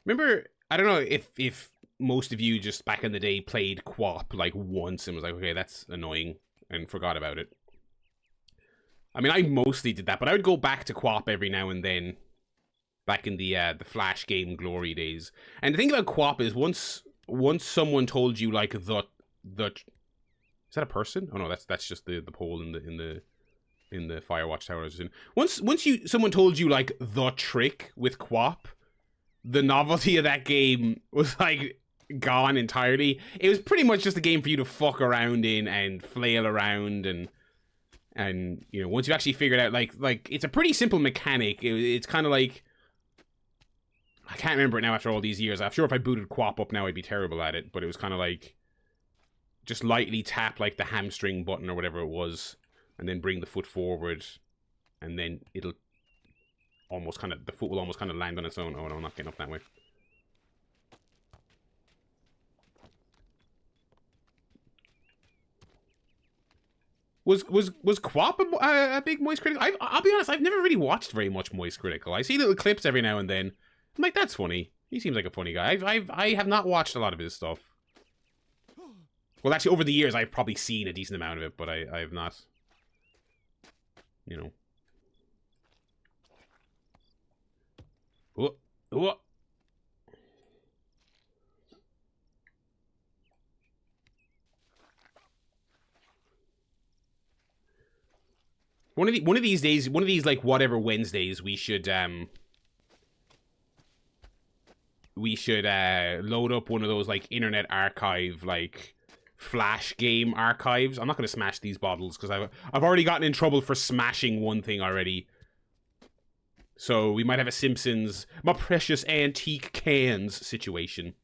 Remember, I don't know if most of you just back in the day played QWOP like once and was like, okay, that's annoying, and forgot about it. I mean, I mostly did that, but I would go back to QWOP every now and then, back in the Flash game glory days. And the thing about QWOP is once someone told you like the is that a person? Oh no, that's just the pole in the Firewatch tower I was in. Once someone told you like the trick with QWOP, the novelty of that game was like gone entirely. It was pretty much just a game for you to fuck around in and flail around and you know, once you actually figured out like it's a pretty simple mechanic. It's kind of like, I can't remember it now after all these years. I'm sure if I booted QWOP up now I'd be terrible at it, but it was kind of like just lightly tap like the hamstring button or whatever it was and then bring the foot forward and then it'll almost kind of, the foot will almost kind of land on its own. Oh no, I'm not getting up that way. Was QWOP a big Moist Critical? I'll be honest, I've never really watched very much Moist Critical. I see little clips every now and then. I'm like, that's funny. He seems like a funny guy. I have not watched a lot of his stuff. Well, actually, over the years, I've probably seen a decent amount of it, but I have not, you know. Oh, oh. One of these days, one of these like whatever Wednesdays, we should load up one of those like Internet Archive like Flash game archives. I'm not going to smash these bottles because I've already gotten in trouble for smashing one thing already. So we might have a Simpsons, my precious antique cans situation.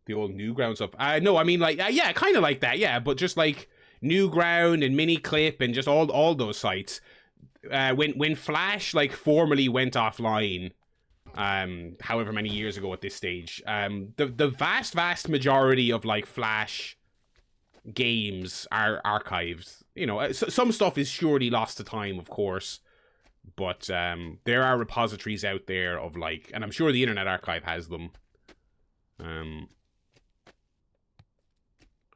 The old Newground stuff. No, I mean like yeah, kind of like that. Yeah, but just like Newground and Miniclip and just all those sites. When Flash like formally went offline, however many years ago at this stage, the vast majority of like Flash games are archived. You know, some stuff is surely lost to time, of course, but there are repositories out there of like, and I'm sure the Internet Archive has them.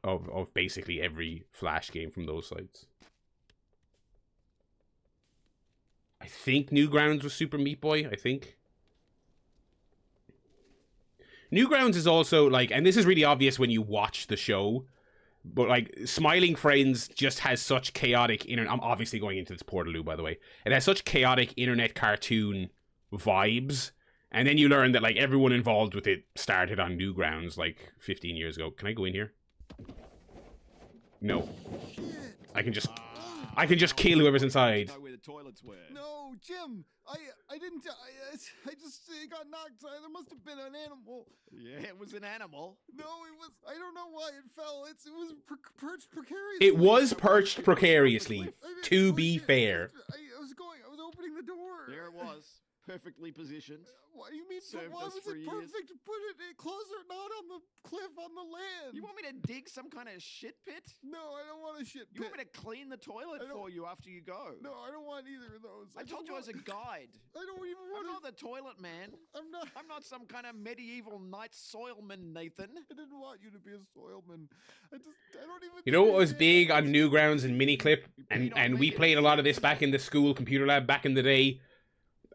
Of basically every Flash game from those sites. I think Newgrounds was Super Meat Boy, I think. Newgrounds is also like, and this is really obvious when you watch the show, but like Smiling Friends just has such chaotic internet. I'm obviously going into this Portaloo, by the way. It has such chaotic internet cartoon vibes. And then you learn that like everyone involved with it started on Newgrounds like 15 years ago. Can I go in here? No. I can just kill whoever's inside. Know where the toilets were. No, Jim. I didn't. I just got knocked. There must have been an animal. Yeah, it was an animal. No, it was. I don't know why it fell. It was perched precariously. It was perched precariously. To be fair. I was opening the door. There it was. Perfectly positioned. What do you mean? Served Why us was for it years. perfect? Put it closer, not on the cliff, on the land. You want me to dig some kind of shit pit? No, I don't want a shit pit. You want me to clean the toilet for you after you go? No, I don't want either of those. I told you as a guide. I don't even I'm want not the toilet man. I'm not some kind of medieval knight soilman, Nathan. I didn't want you to be a soilman. I don't even. You know what was big on Newgrounds and Miniclip? And we played a lot of this back in the school computer lab back in the day.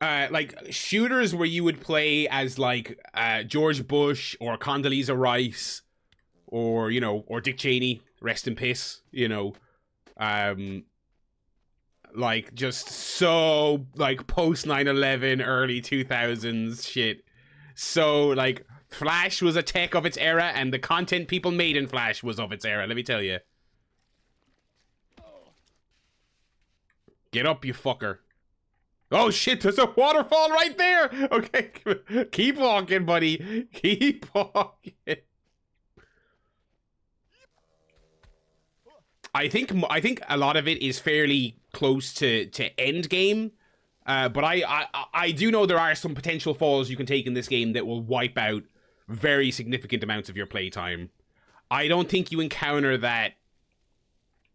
Like shooters where you would play as like George Bush or Condoleezza Rice or or Dick Cheney, rest in piss, like just so like post 9/11 early 2000s shit. So like Flash was a tech of its era and the content people made in Flash was of its era, let me tell you. Get up, you fucker. Oh shit, there's a waterfall right there! Okay, keep walking, buddy. Keep walking. I think a lot of it is fairly close to end game. But I do know there are some potential falls you can take in this game that will wipe out very significant amounts of your playtime. I don't think you encounter that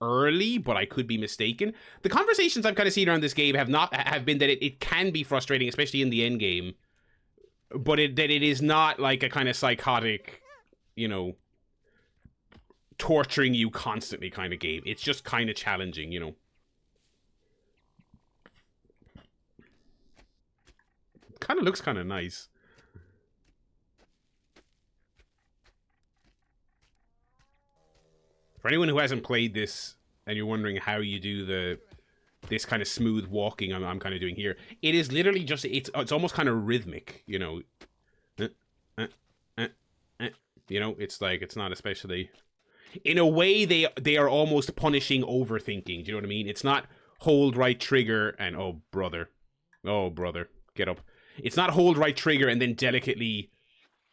early, but I could be mistaken. The conversations I've kind of seen around this game have been that it can be frustrating, especially in the end game, but that it is not like a kind of psychotic, torturing you constantly kind of game. It's just kind of challenging, Kind of looks kind of nice. For anyone who hasn't played this and you're wondering how you do this kind of smooth walking I'm kind of doing here, it is literally just it's almost kind of rhythmic, it's like it's not especially. In a way, they are almost punishing overthinking. Do you know what I mean? It's not hold right trigger and oh brother, get up. It's not hold right trigger and then delicately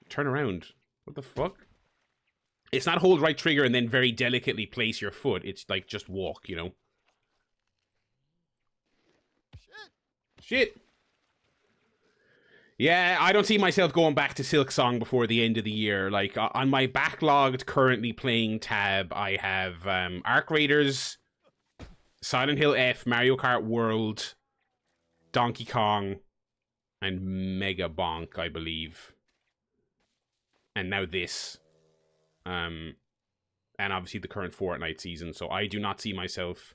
turn around. What the fuck? It's not hold right trigger and then very delicately place your foot. It's like just walk, Shit. Yeah, I don't see myself going back to Silksong before the end of the year. Like, on my backlogged currently playing tab, I have Arc Raiders, Silent Hill F, Mario Kart World, Donkey Kong, and Mega Bonk, I believe. And now this. And obviously the current Fortnite season. So I do not see myself,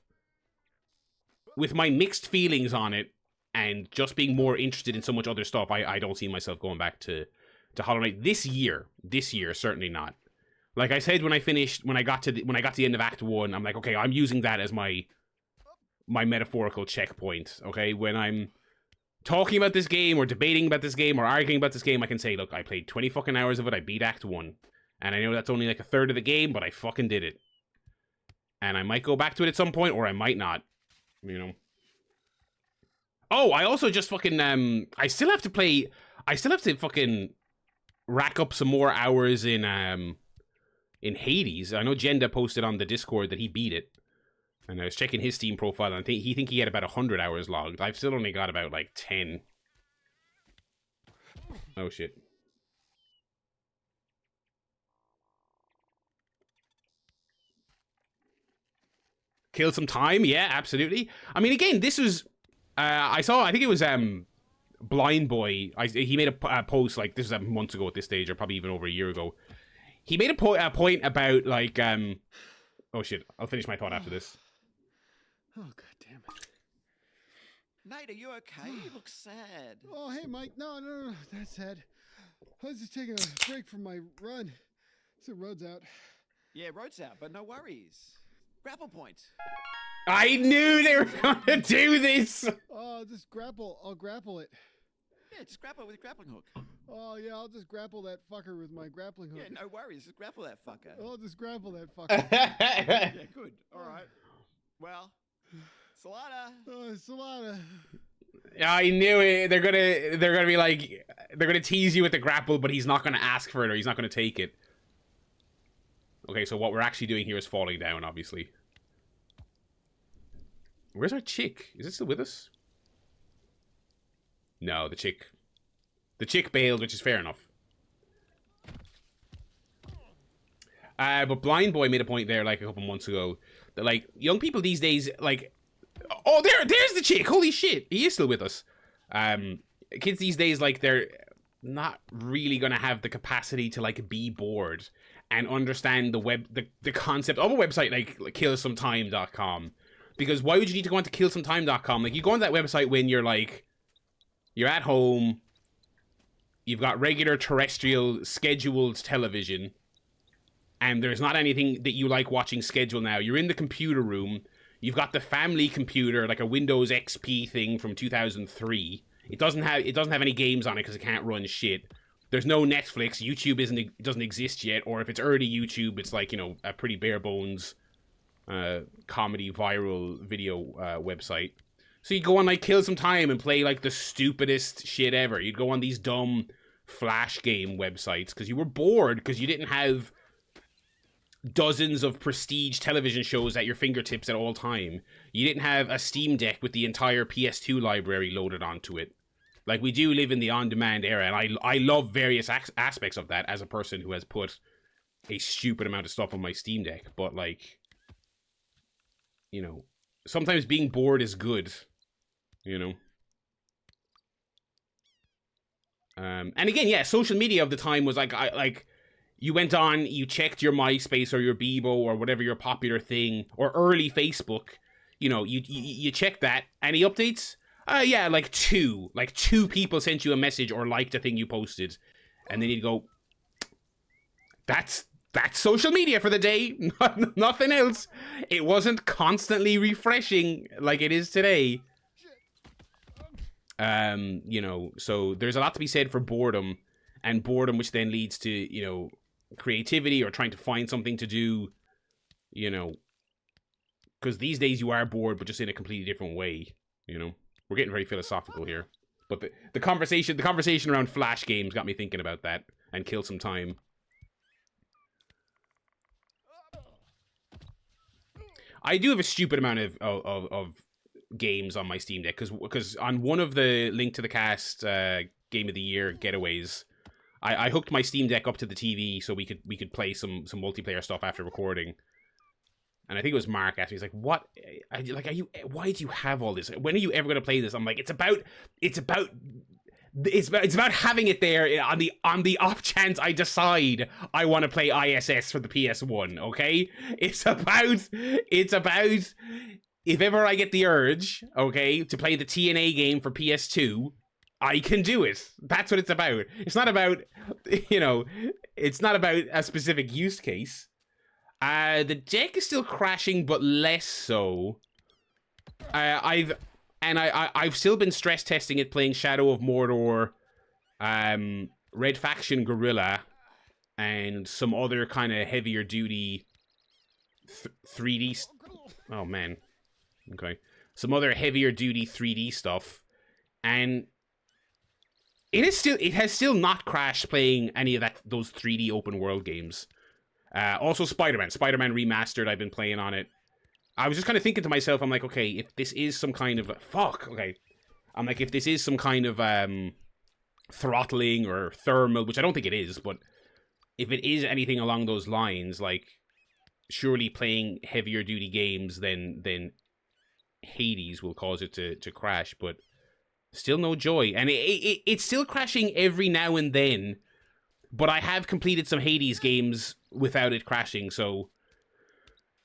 with my mixed feelings on it, and just being more interested in so much other stuff, I don't see myself going back to Hollow Knight this year. This year, certainly not. Like I said when I got to the end of Act 1, I'm like, okay, I'm using that as my metaphorical checkpoint. Okay, when I'm talking about this game or debating about this game or arguing about this game, I can say, look, I played 20 fucking hours of it. I beat Act 1, and I know that's only like a third of the game, but I fucking did it. And I might go back to it at some point, or I might not. You know. Oh, I also just fucking I still have to fucking rack up some more hours in Hades. I know Jenda posted on the Discord that he beat it. And I was checking his Steam profile, and he had about 100 hours logged. I've still only got about, like, 10. Oh, shit. Kill some time? Yeah, absolutely. I mean, again, this was... I think it was Blind Boy. He made a post, like, this was months ago at this stage, or probably even over a year ago. He made a point about, like... oh, shit. I'll finish my thought after this. Oh, god damn it. Nate, are you okay? You look sad. Oh, hey, Mike. No, that's sad. I was just taking a break from my run. So road's out. Yeah, road's out, but no worries. Grapple point. I knew they were gonna do this! Oh, just grapple. I'll grapple it. Yeah, just grapple it with a grappling hook. Oh, yeah, I'll just grapple that fucker with my grappling hook. Yeah, no worries. Just grapple that fucker. I'll just grapple that fucker. Yeah, good. All right. Well, Salada. Oh, Solana. I knew it. They're gonna be like, they're gonna tease you with the grapple, but he's not gonna ask for it, or he's not gonna take it. Okay, so what we're actually doing here is falling down, obviously. Where's our chick? Is it still with us? No, the chick bailed, which is fair enough. But Blind Boy made a point there, like, a couple months ago, that, like, young people these days, like... Oh, there's the chick! Holy shit! He is still with us. Kids these days, like, they're not really gonna have the capacity to, like, be bored and understand the concept of a website like killsometime.com. Because why would you need to go on to killsometime.com? Like, you go on that website when you're, like... You're at home, you've got regular terrestrial scheduled television, and there's not anything that you like watching scheduled now. You're in the computer room, you've got the family computer, like a Windows XP thing from 2003. It doesn't have any games on it because it can't run shit. There's no Netflix, YouTube doesn't exist yet, or if it's early YouTube, it's like, you know, a pretty bare bones comedy viral video website. So you'd go on, like, Kill Some Time and play, like, the stupidest shit ever. You'd go on these dumb Flash game websites because you were bored because you didn't have dozens of prestige television shows at your fingertips at all time. You didn't have a Steam Deck with the entire PS2 library loaded onto it. Like, we do live in the on-demand era, and I love various aspects of that as a person who has put a stupid amount of stuff on my Steam Deck. But, like, you know, sometimes being bored is good. You know, and again, yeah, social media of the time was like, you went on, you checked your MySpace or your Bebo or whatever your popular thing, or early Facebook. You know, you check that. Any updates? Yeah, like two people sent you a message or liked a thing you posted, and then you'd go, that's social media for the day. Nothing else. It wasn't constantly refreshing like it is today. You know, so there's a lot to be said for boredom, and boredom which then leads to, you know, creativity or trying to find something to do, you know, because these days you are bored, but just in a completely different way, you know. We're getting very philosophical here, but the conversation around Flash games got me thinking about that and Kill Some Time. I do have a stupid amount of games on my Steam Deck because on one of the Link to the Cast Game of the Year getaways, I hooked my Steam Deck up to the TV so we could play some multiplayer stuff after recording. And I think it was Mark asked me, he's like, "What? Like, are you? Why do you have all this? When are you ever going to play this?" I'm like, it's about having it there on the off chance I decide I want to play ISS for the PS1. Okay, it's about if ever I get the urge, okay, to play the TNA game for PS2, I can do it. That's what it's about. It's not about, it's not about a specific use case. The deck is still crashing, but less so. I've still been stress testing it playing Shadow of Mordor, Red Faction Guerrilla, and some other kind of heavier duty 3D. Oh man, okay, some other heavier duty 3D stuff, and it has still not crashed playing any of those 3D open world games. Also Spider-Man Remastered, I've been playing on it. I was just kind of thinking to myself, I'm like, okay, if this is some kind of if this is some kind of throttling or thermal, which I don't think it is, but if it is anything along those lines, like surely playing heavier duty games than Hades will cause it to crash, but still no joy. And it's still crashing every now and then, but I have completed some Hades games without it crashing, so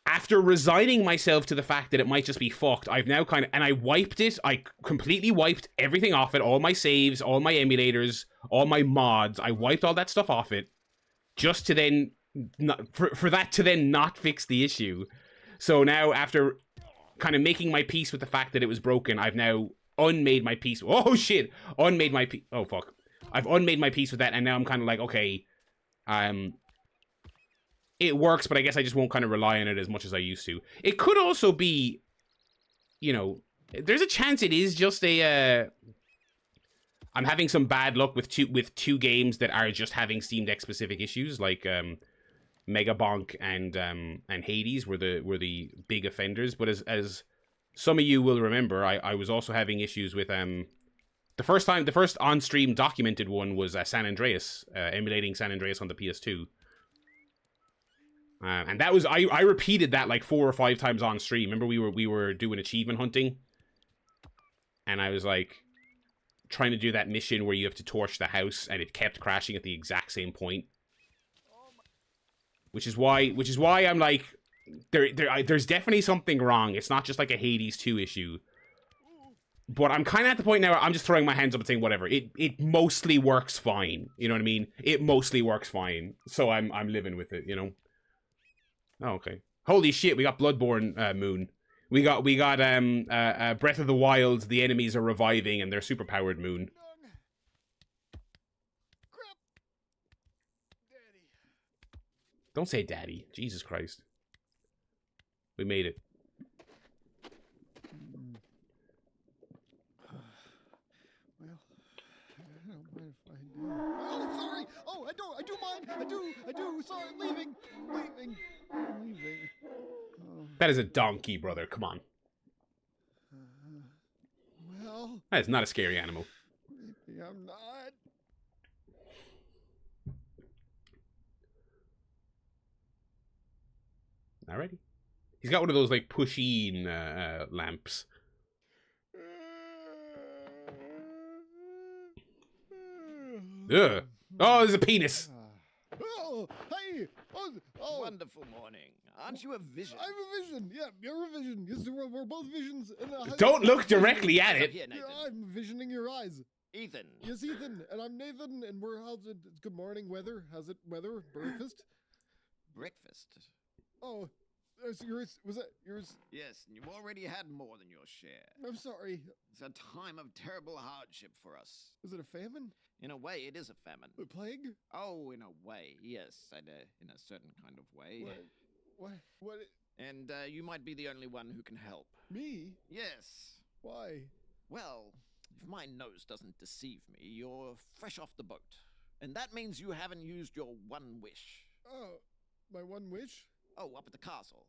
after resigning myself to the fact that it might just be fucked, I've now I wiped it. I completely wiped everything off it, all my saves, all my emulators, all my mods. I wiped all that stuff off it, just to then, for that to then not fix the issue. So now, after kind of making my peace with the fact that it was broken, I've now unmade my peace. Oh shit! Unmade my peace. Oh fuck! I've unmade my peace with that, and now I'm kind of like, okay, it works, but I guess I just won't kind of rely on it as much as I used to. It could also be, there's a chance it is just I'm having some bad luck with two games that are just having Steam Deck specific issues, like Mega Bonk and Hades were the big offenders. But as some of you will remember, I was also having issues with the first on stream documented one was San Andreas, emulating San Andreas on the PS2. And that was I repeated that like 4 or 5 times on stream. Remember we were doing achievement hunting, and I was like trying to do that mission where you have to torch the house, and it kept crashing at the exact same point. Which is why I'm like, there's definitely something wrong. It's not just like a Hades 2 issue. But I'm kind of at the point now where I'm just throwing my hands up and saying whatever. It mostly works fine. You know what I mean? It mostly works fine. So I'm living with it, Oh, okay. Holy shit, we got Bloodborne Moon. We got Breath of the Wild, the enemies are reviving and they're superpowered Moon. Crap. Daddy. Don't say daddy. Jesus Christ. We made it. Well, I don't mind if I do. Oh, sorry. Oh, I do mind. I do. Sorry, leaving. Oh. That is a donkey, brother. Come on. Well, That is not a scary animal. maybe I'm not. Alrighty. He's got one of those like pushing lamps. Ugh. Oh, there's a penis. Oh, hey! Oh, Wonderful morning. Aren't you a vision? I'm a vision. Yeah, you're a vision. Yes, we're both visions. And, Don't look directly at it. Here, Nathan. I'm visioning your eyes. Ethan. Yes, Ethan, and I'm Nathan, and how's it? Good morning, weather. How's it, weather? Breakfast? Breakfast. Oh, yours. Was that yours? Yes, and you've already had more than your share. I'm sorry. It's a time of terrible hardship for us. Is it a famine? In a way, it is a famine. A plague? Oh, in a way, yes. In a certain kind of way. What? And you might be the only one who can help. Me? Yes. Why? Well, if my nose doesn't deceive me, you're fresh off the boat. And that means you haven't used your one wish. Oh, my one wish? Oh, up at the castle.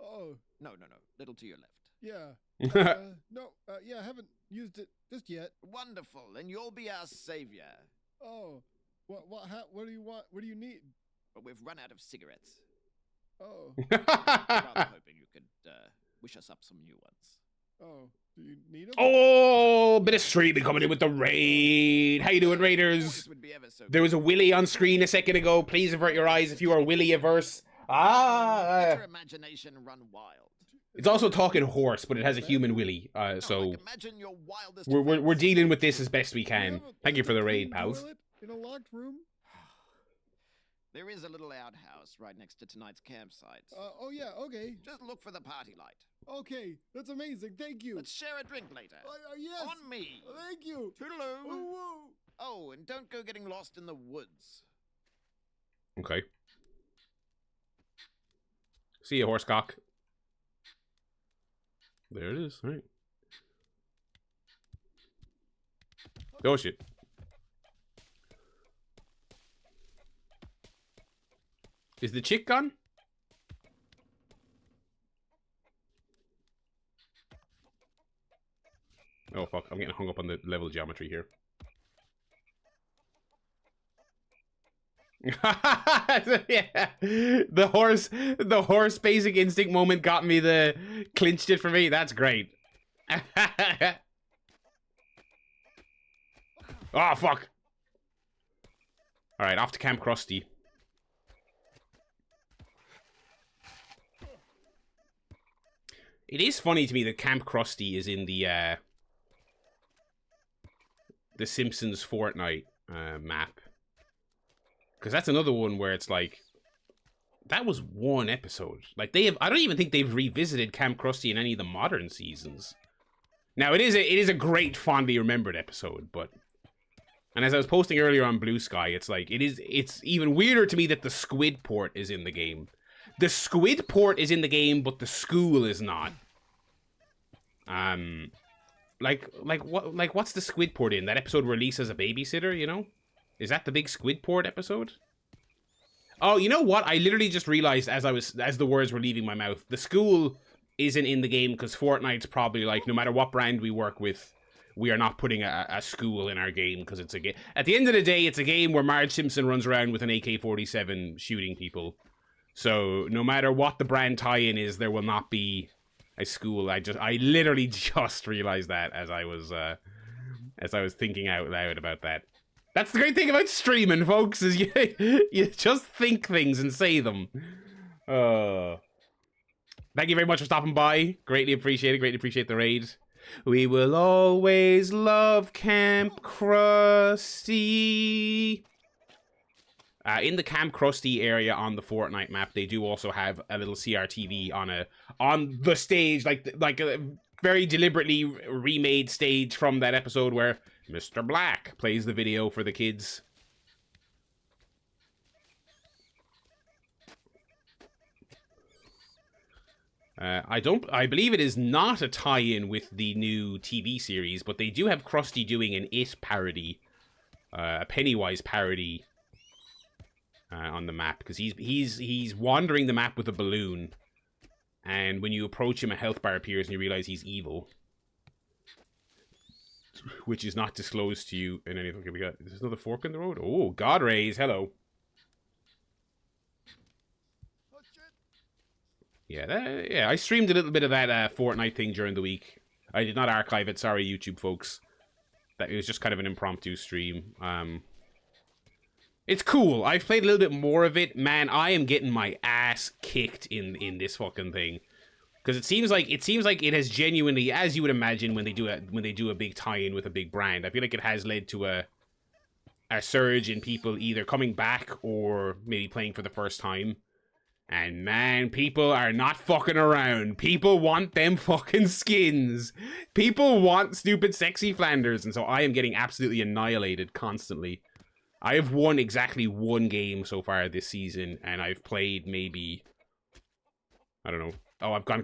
Oh, No. Little to your left. yeah. No, I haven't used it just yet. Wonderful, and you'll be our savior. Oh, what do you want? What do you need? But we've run out of cigarettes. Oh, Rather hoping you could wish us up some new ones. oh. Do you need them? Oh, bit of streaming coming in with the raid. How you doing, Raiders? Boys would be ever so There was a Willy on screen a second ago. Please avert your eyes if you are Willy-averse. Ah! Let your imagination run wild. It's also talking horse, but it has a human Willy. So Like, imagine your wildest we're fantasy. dealing with this as best we Do you can. have Thank you for the a raid, clean pals. toilet in a locked room? There is a little outhouse right next to tonight's campsite. Oh yeah, okay. Just look for the party light. Okay, that's amazing. Thank you. Let's share a drink later. Yes. On me. Thank you. Toodaloo. Whoa. Oh, and don't go getting lost in the woods. Okay. See you, horsecock. There it is. All right. Oh, shit. Is the chick gone? Oh, fuck. I'm getting hung up on the level geometry here. Yeah. The horse basic instinct moment got me clinched it for me. That's great. Oh, fuck. Alright, off to Camp Krusty. It is funny to me that Camp Krusty is in the Simpsons Fortnite map. Because that's another one where it's like, that was one episode. Like, I don't even think they've revisited Camp Krusty in any of the modern seasons. Now, it is a great, fondly remembered episode, but... And as I was posting earlier on Blue Sky, it's like, it's even weirder to me that the Squid port is in the game. The Squid port is in the game, but the school is not. What's the Squid port in? That episode where Lisa's a babysitter, you know? Is that the big Squid port episode? Oh, you know what? I literally just realized as the words were leaving my mouth, the school isn't in the game because Fortnite's probably like, no matter what brand we work with, we are not putting a school in our game because it's a game. At the end of the day, it's a game where Marge Simpson runs around with an AK-47 shooting people. So no matter what the brand tie-in is, there will not be a school. I literally just realized that as I was thinking out loud about that. That's the great thing about streaming, folks, is you just think things and say them. Thank you very much for stopping by. Greatly appreciate it. Greatly appreciate the raid. We will always love Camp Krusty. In the Camp Krusty area on the Fortnite map, they do also have a little CRTV on the stage, like a very deliberately remade stage from that episode where Mr. Black plays the video for the kids. I believe it is not a tie-in with the new TV series, but they do have Krusty doing an It parody, a Pennywise parody on the map, because he's wandering the map with a balloon, and when you approach him, a health bar appears, and you realize he's evil, which is not disclosed to you in anything. Okay, there's another fork in the road. Oh, God rays, hello. Yeah, I streamed a little bit of that Fortnite thing during the week. I did not archive it. Sorry, YouTube folks. It was just kind of an impromptu stream. It's cool. I've played a little bit more of it. Man, I am getting my ass kicked in this fucking thing. Because it seems like it has genuinely, as you would imagine when they do a big tie-in with a big brand, I feel like it has led to a surge in people either coming back or maybe playing for the first time. And man, people are not fucking around. People want them fucking skins. People want stupid sexy Flanders, and so I am getting absolutely annihilated constantly. I have won exactly one game so far this season, and I've played maybe, I don't know. Oh, I've gone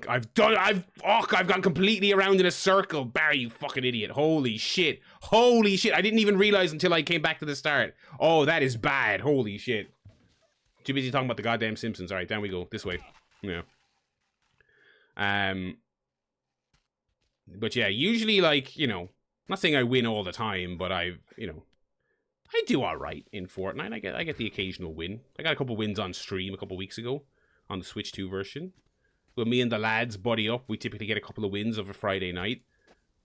completely around in a circle. Barry, you fucking idiot. Holy shit. Holy shit. I didn't even realize until I came back to the start. Oh, that is bad. Holy shit. Too busy talking about the goddamn Simpsons. Alright, down we go. This way. Yeah. But yeah, usually, like, you know, I'm not saying I win all the time, but I do alright in Fortnite. I get the occasional win. I got a couple wins on stream a couple weeks ago. on the Switch 2 version. When me and the lads buddy up, we typically get a couple of wins of a Friday night.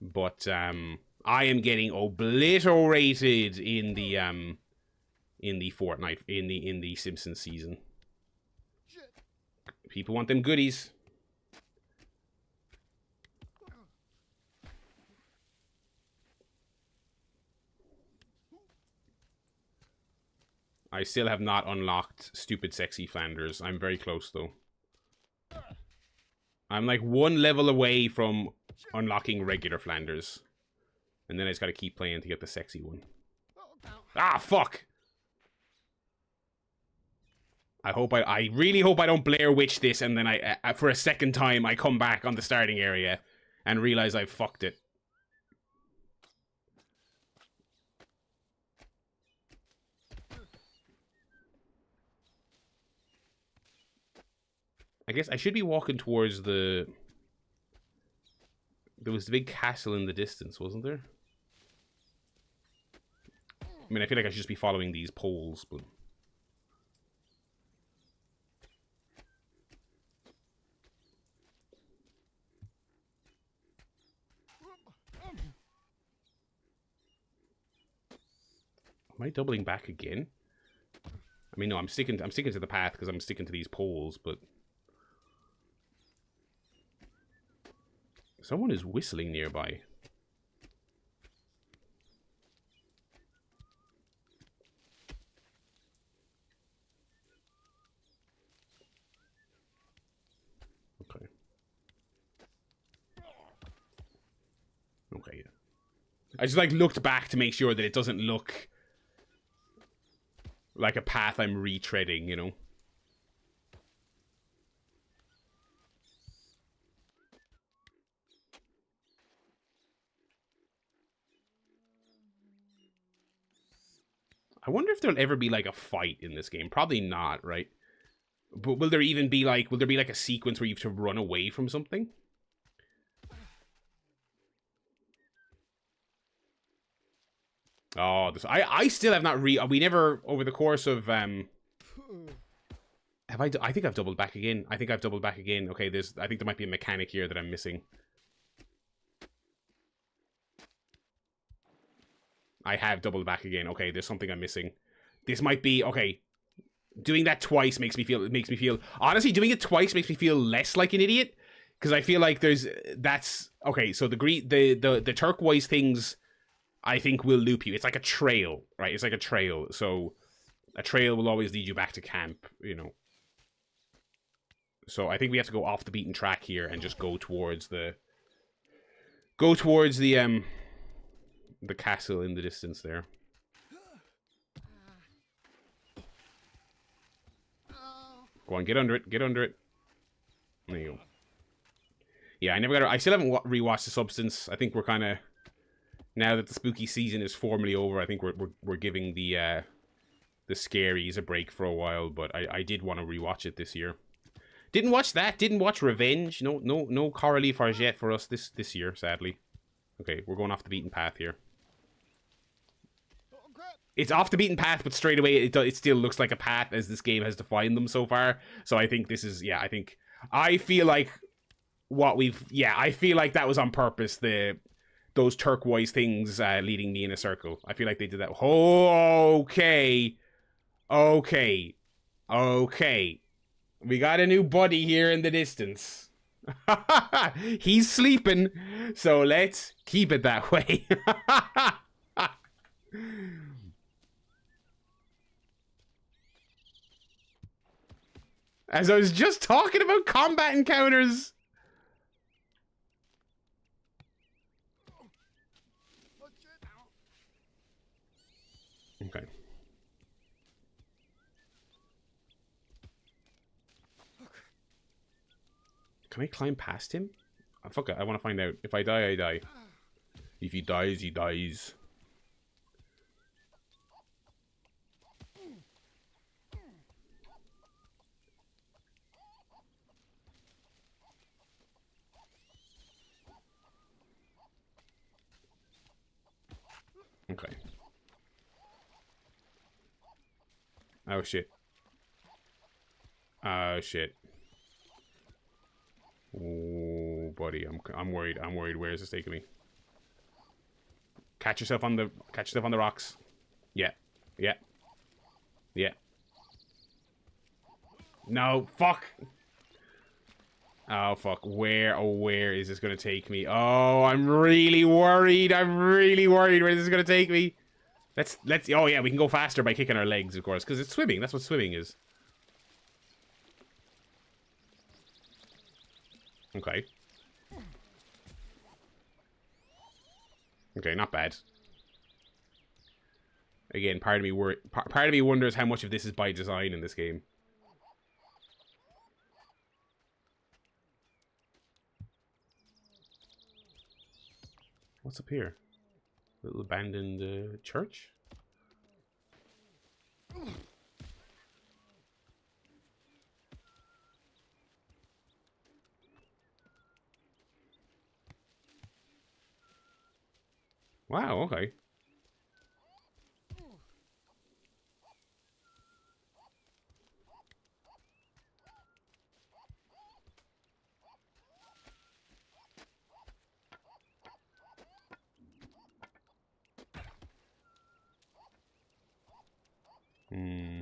But I am getting obliterated in the Fortnite in the Simpsons season. People want them goodies. I still have not unlocked Stupid Sexy Flanders. I'm very close, though. I'm like one level away from unlocking regular Flanders. And then I just gotta keep playing to get the sexy one. Ah, fuck! I really hope I don't Blair Witch this and then for a second time, I come back on the starting area and realize I've fucked it. I guess I should be walking towards the... There was the big castle in the distance, wasn't there? I mean, I feel like I should just be following these poles, but... Am I doubling back again? I mean, no, I'm sticking to the path because I'm sticking to these poles, but... Someone is whistling nearby. Okay. Okay, yeah. I just, like, looked back to make sure that it doesn't look like a path I'm retreading, you know? I wonder if there'll ever be, like, a fight in this game. Probably not, right? But will there even be, like... Will there be, like, a sequence where you have to run away from something? Oh, this... I still have not we never, over the course of, Have I think I've doubled back again. I think I've doubled back again. Okay, I think there might be a mechanic here that I'm missing. I have doubled back again. Okay, there's something I'm missing. This might be... Okay. Doing that twice makes me feel... Honestly, doing it twice makes me feel less like an idiot. Because I feel like that's... Okay, so the turquoise things, I think, will loop you. It's like a trail, right? It's like a trail. So, a trail will always lead you back to camp, you know. So, I think we have to go off the beaten track here and just go towards the... the castle in the distance there. Go on, get under it. Get under it. There you go. Yeah, I still haven't rewatched The Substance. I think we're kind of... Now that the spooky season is formally over, I think we're giving the scaries a break for a while. But I did want to rewatch it this year. Didn't watch that. Didn't watch Revenge. No Coralie Fargette for us this year, sadly. Okay, we're going off the beaten path here. It's off the beaten path, but straight away it still looks like a path as this game has defined them so far. So I think this is, yeah, I feel like I feel like that was on purpose, those turquoise things leading me in a circle. I feel like they did that. Oh, okay. Okay. We got a new buddy here in the distance. He's sleeping, so let's keep it that way. As I was just talking about combat encounters. Okay. Can I climb past him? Oh, fuck it, I want to find out. If I die, I die. If he dies, he dies. Okay. Oh, shit. Oh, shit. Oh, buddy, I'm worried. I'm worried. Where is this taking me? Catch yourself on the rocks. Yeah. Yeah. Yeah. No, fuck. Oh, fuck. Where is this gonna take me? Oh, I'm really worried. I'm really worried where this is gonna take me. Let's, oh yeah, we can go faster by kicking our legs, of course, because it's swimming. That's what swimming is. Okay. Okay, not bad. Again, part of me wonders how much of this is by design in this game. What's up here? Little abandoned church? Wow, okay. Hmm.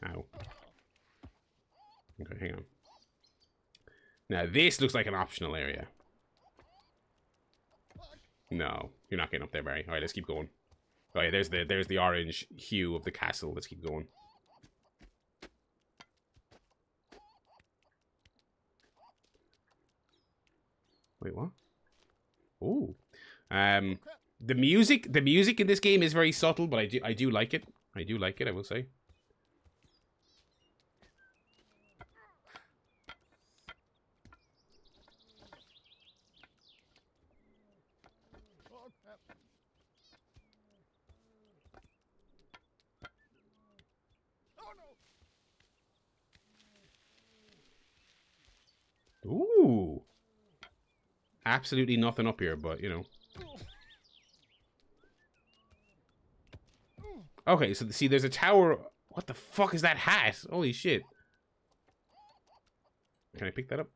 Ow. Okay, hang on. Now, this looks like an optional area. No, you're not getting up there, Barry. Alright, let's keep going. Oh yeah, there's the orange hue of the castle. Let's keep going. Wait, what? Ooh. The music in this game is very subtle, but I do like it. I do like it, I will say. Oh, crap. Oh, no. Ooh. Absolutely nothing up here, but, you know. Okay, so see, there's a tower. What the fuck is that hat? Holy shit. Can I pick that up?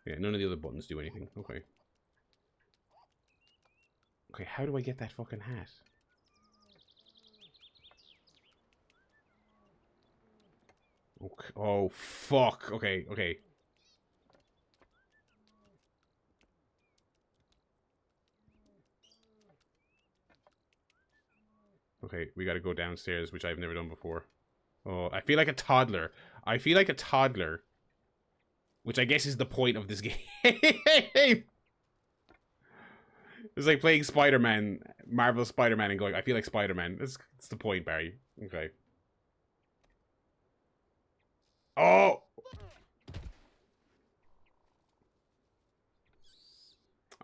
Yeah, none of the other buttons do anything. Okay. Okay, how do I get that fucking hat? Okay. Oh, fuck. Okay, okay. Okay, we gotta go downstairs, which I've never done before. Oh, I feel like a toddler. I feel like a toddler. Which I guess is the point of this game. It's like playing Spider-Man, Marvel Spider-Man, and going, I feel like Spider-Man. That's the point, Barry. Okay. Oh!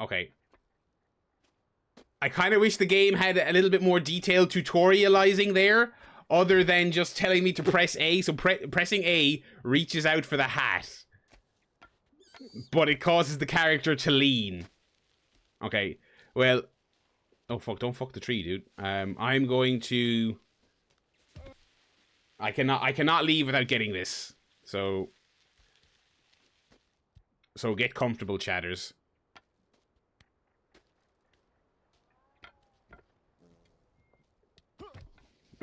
Okay. I kind of wish the game had a little bit more detailed tutorializing there, other than just telling me to press A. So pressing A reaches out for the hat, but it causes the character to lean. Okay, well, oh fuck! Don't fuck the tree, dude. I'm going to. I cannot leave without getting this. So get comfortable, chatters.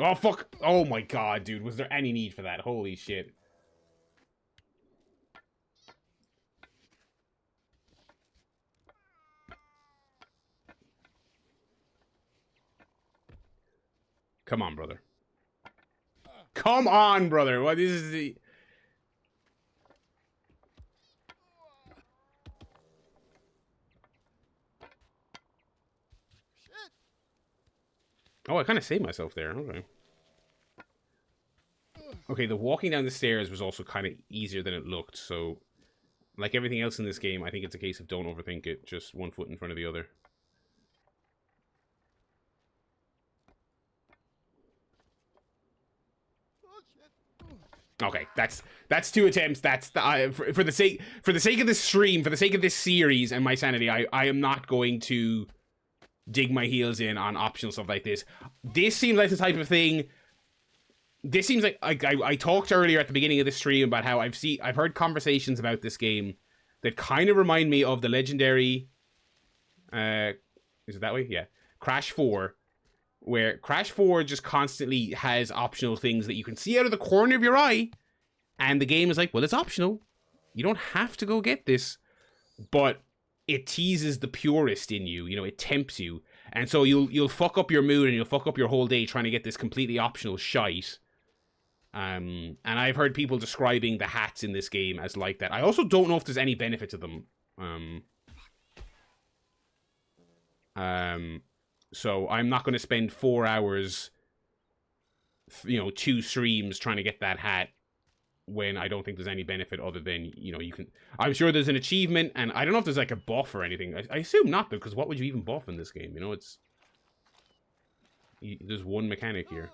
Oh, fuck. Oh, my God, dude. Was there any need for that? Holy shit. Come on, brother. Come on, brother. What is the... Shit. Oh, I kind of saved myself there. Okay. Okay, the walking down the stairs was also kind of easier than it looked, so... Like everything else in this game, I think it's a case of don't overthink it. Just one foot in front of the other. Oh, shit. Okay, that's 2 attempts. That's for the sake of this stream, for the sake of this series and my sanity, I am not going to dig my heels in on optional stuff like this. This seems like the type of thing. This seems like I talked earlier at the beginning of the stream about how I've heard conversations about this game that kind of remind me of the legendary. Is it that way? Yeah, Crash 4. Where Crash 4 just constantly has optional things that you can see out of the corner of your eye, and the game is like, well, it's optional. You don't have to go get this, but it teases the purist in you. You know, it tempts you, and so you'll fuck up your mood and you'll fuck up your whole day trying to get this completely optional shite. And I've heard people describing the hats in this game as like that. I also don't know if there's any benefit to them. So I'm not going to spend 4 hours, 2 streams trying to get that hat when I don't think there's any benefit other than, you can... I'm sure there's an achievement, and I don't know if there's like a buff or anything. I assume not, though, because what would you even buff in this game? There's one mechanic here.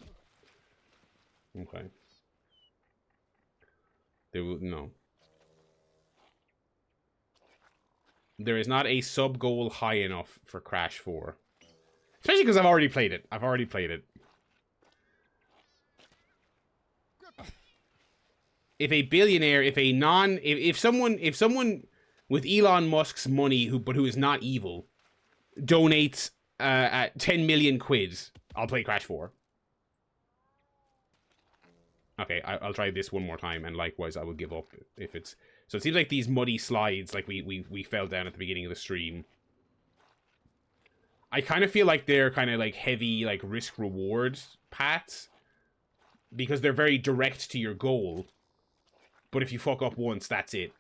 Okay. No. There is not a sub-goal high enough for Crash 4. Especially because I've already played it. If someone with Elon Musk's money who is not evil donates 10 million quid, I'll play Crash 4. Okay, I'll try this one more time, and likewise I will give up if it's... So it seems like these muddy slides, like we fell down at the beginning of the stream. I kind of feel like they're kind of like heavy, like risk-reward paths. Because they're very direct to your goal. But if you fuck up once, that's it.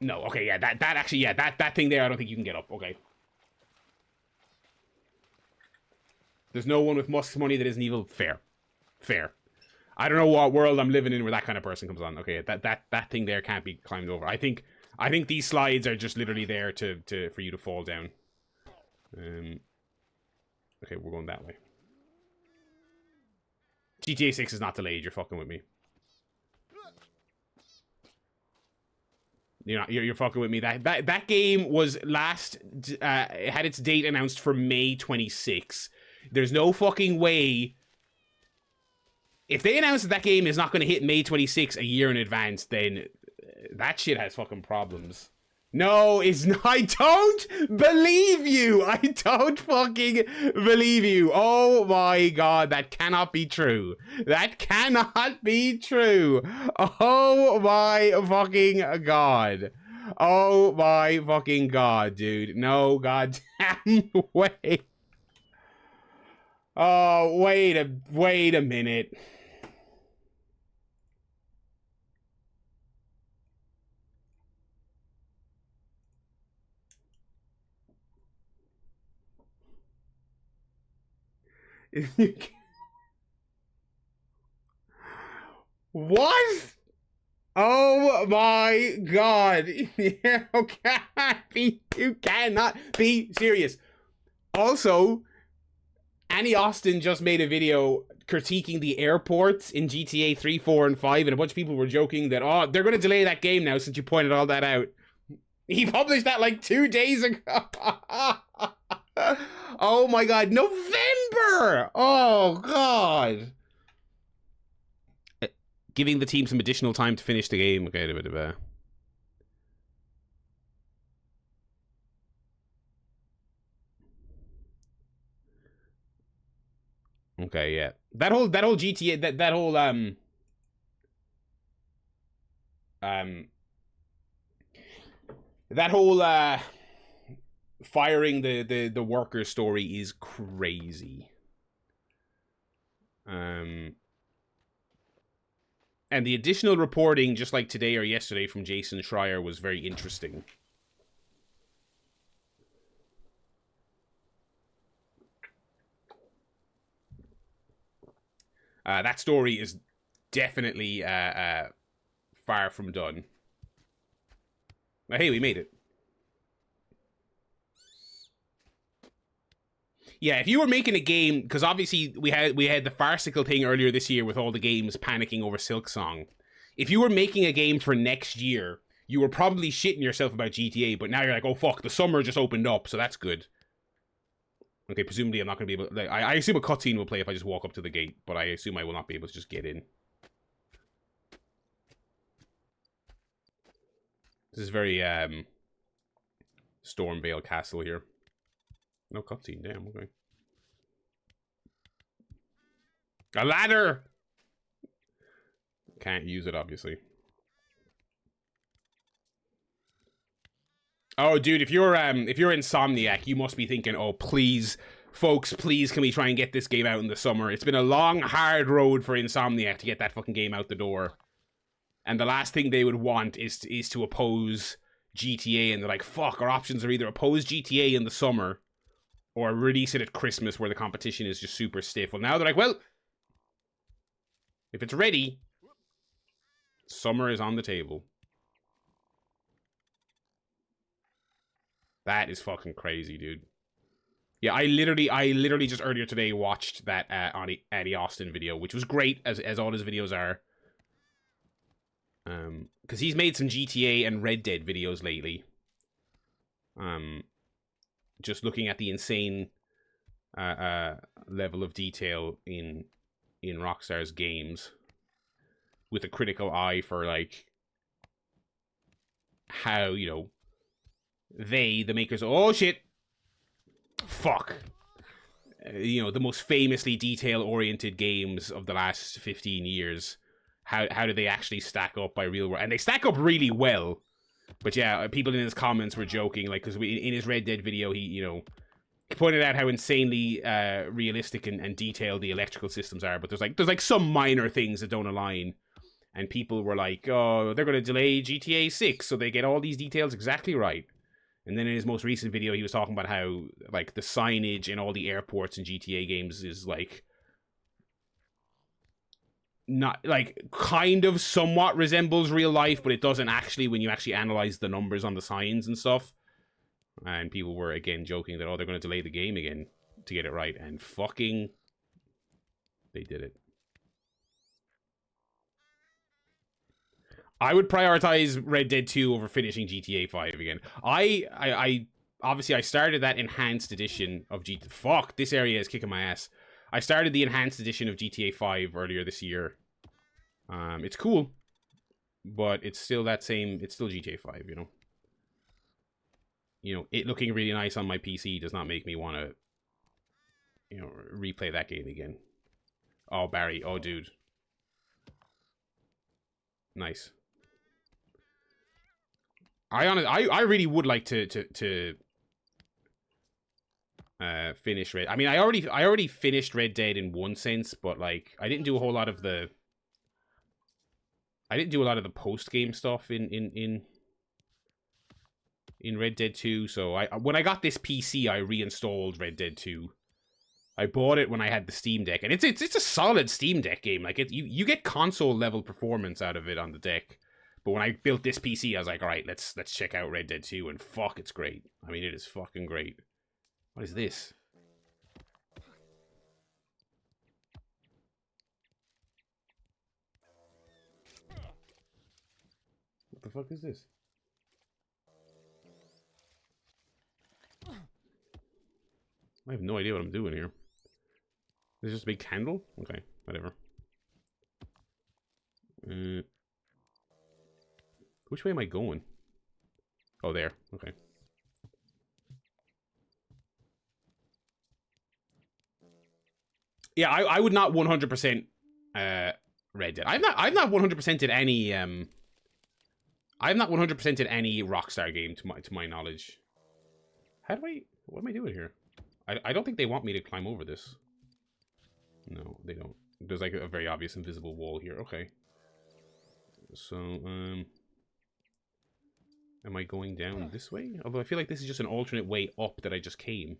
No, okay, yeah, that thing there, I don't think you can get up, okay. There's no one with Musk's money that isn't evil. Fair. I don't know what world I'm living in where that kind of person comes on. Okay, that thing there can't be climbed over. I think these slides are just literally there for you to fall down. Okay, we're going that way. GTA 6 is not delayed. You're fucking with me. You're fucking with me. That game was it had its date announced for May 26. There's no fucking way. If they announce that game is not going to hit May 26 a year in advance, then that shit has fucking problems. No, it's not. I don't believe you. I don't fucking believe you. Oh my god, that cannot be true. That cannot be true. Oh my fucking god. Oh my fucking god, dude. No goddamn way. Oh, wait a minute. What? Oh my god. You cannot be serious. Also, Annie Austin just made a video critiquing the airports in GTA 3, 4, and 5, and a bunch of people were joking that, oh, they're going to delay that game now since you pointed all that out. He published that like 2 days ago. Oh my god, November! Oh god. Giving the team some additional time to finish the game. Okay, a bit of a... Okay, yeah. That whole GTA that whole that whole firing the worker story is crazy. And the additional reporting, just like today or yesterday from Jason Schreier, was very interesting. That story is definitely far from done. Hey, we made it. Yeah, if you were making a game, because obviously we had the farcical thing earlier this year with all the games panicking over Silksong. If you were making a game for next year, you were probably shitting yourself about GTA, but now you're like, oh fuck, the summer just opened up, so that's good. Okay, presumably I'm not going to be able... Like, I assume a cutscene will play if I just walk up to the gate, but I assume I will not be able to just get in. This is very, Stormvale Castle here. No cutscene, damn, okay. A ladder! Can't use it, obviously. Oh, dude, if you're Insomniac, you must be thinking, oh, please, folks, please, can we try and get this game out in the summer? It's been a long, hard road for Insomniac to get that fucking game out the door. And the last thing they would want is to oppose GTA, and they're like, fuck, our options are either oppose GTA in the summer or release it at Christmas where the competition is just super stiff. Well, now they're like, well, if it's ready, summer is on the table. That is fucking crazy, dude. Yeah, I literally just earlier today watched that Eddie Austin video, which was great, as all his videos are. Because he's made some GTA and Red Dead videos lately. Just looking at the insane level of detail in Rockstar's games, with a critical eye for like how, you know, the makers, oh shit, fuck, you know, the most famously detail-oriented games of the last 15 years. How do they actually stack up by real world? And they stack up really well. But yeah, people in his comments were joking, like, because in his Red Dead video, he pointed out how insanely realistic and detailed the electrical systems are. But there's like some minor things that don't align. And people were like, oh, they're going to delay GTA 6 so they get all these details exactly right. And then in his most recent video, he was talking about how, like, the signage in all the airports in GTA games is, like, not, like, kind of somewhat resembles real life, but it doesn't actually when you actually analyze the numbers on the signs and stuff. And people were, again, joking that, oh, they're going to delay the game again to get it right. And fucking, they did it. I would prioritize Red Dead 2 over finishing GTA 5 again. I obviously I started that enhanced edition of GTA. Fuck, this area is kicking my ass. I started the enhanced edition of GTA 5 earlier this year. It's cool, but it's still that same. It's still GTA 5, you know. You know, it looking really nice on my PC does not make me want to, you know, replay that game again. Oh, Barry. Oh, dude. Nice. I really would like to finish Red. I mean, I already finished Red Dead in one sense, but like I didn't do a whole lot of the post game stuff in Red Dead 2. So when I got this PC, I reinstalled Red Dead 2. I bought it when I had the Steam Deck, and it's a solid Steam Deck game. Like you get console level performance out of it on the deck. But when I built this PC, I was like, all right, let's check out Red Dead 2, and fuck, it's great. I mean, it is fucking great. What is this? What the fuck is this? I have no idea what I'm doing here. Is this just a big candle? Okay, whatever. Which way am I going? Oh, there. Okay. Yeah, I would not 100% Red Dead. I've not 100%ed any I've not 100%ed any Rockstar game to my knowledge. What am I doing here? I don't think they want me to climb over this. No, they don't. There's like a very obvious invisible wall here. Okay. So, am I going down this way? Although I feel like this is just an alternate way up that I just came.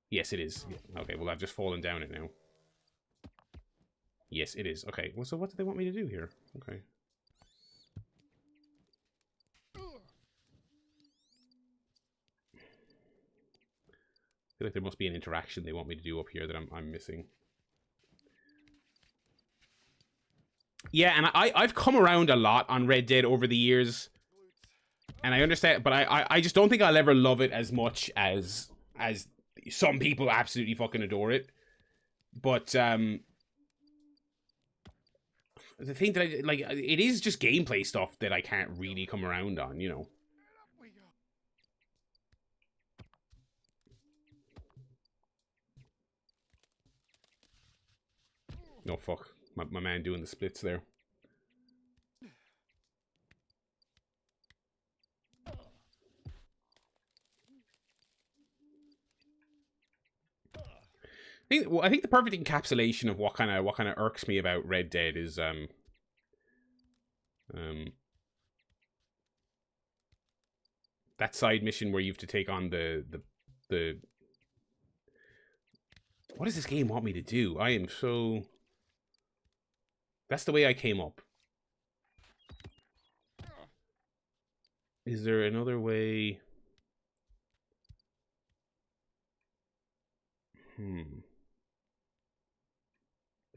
Yes, it is. Yeah. Okay, well, I've just fallen down it now. Yes, it is. Okay, well, so what do they want me to do here? Okay. feel like there must be an interaction they want me to do up here that I'm missing. Yeah, and I've come around a lot on Red Dead over the years. And I understand, but I just don't think I'll ever love it as much as some people absolutely fucking adore it. But the thing that I like, it is just gameplay stuff that I can't really come around on, you know. No, fuck. My man doing the splits there. I think the perfect encapsulation of what kind of irks me about Red Dead is that side mission where you have to take on the what does this game want me to do? I am so... That's the way I came up. Is there another way? There's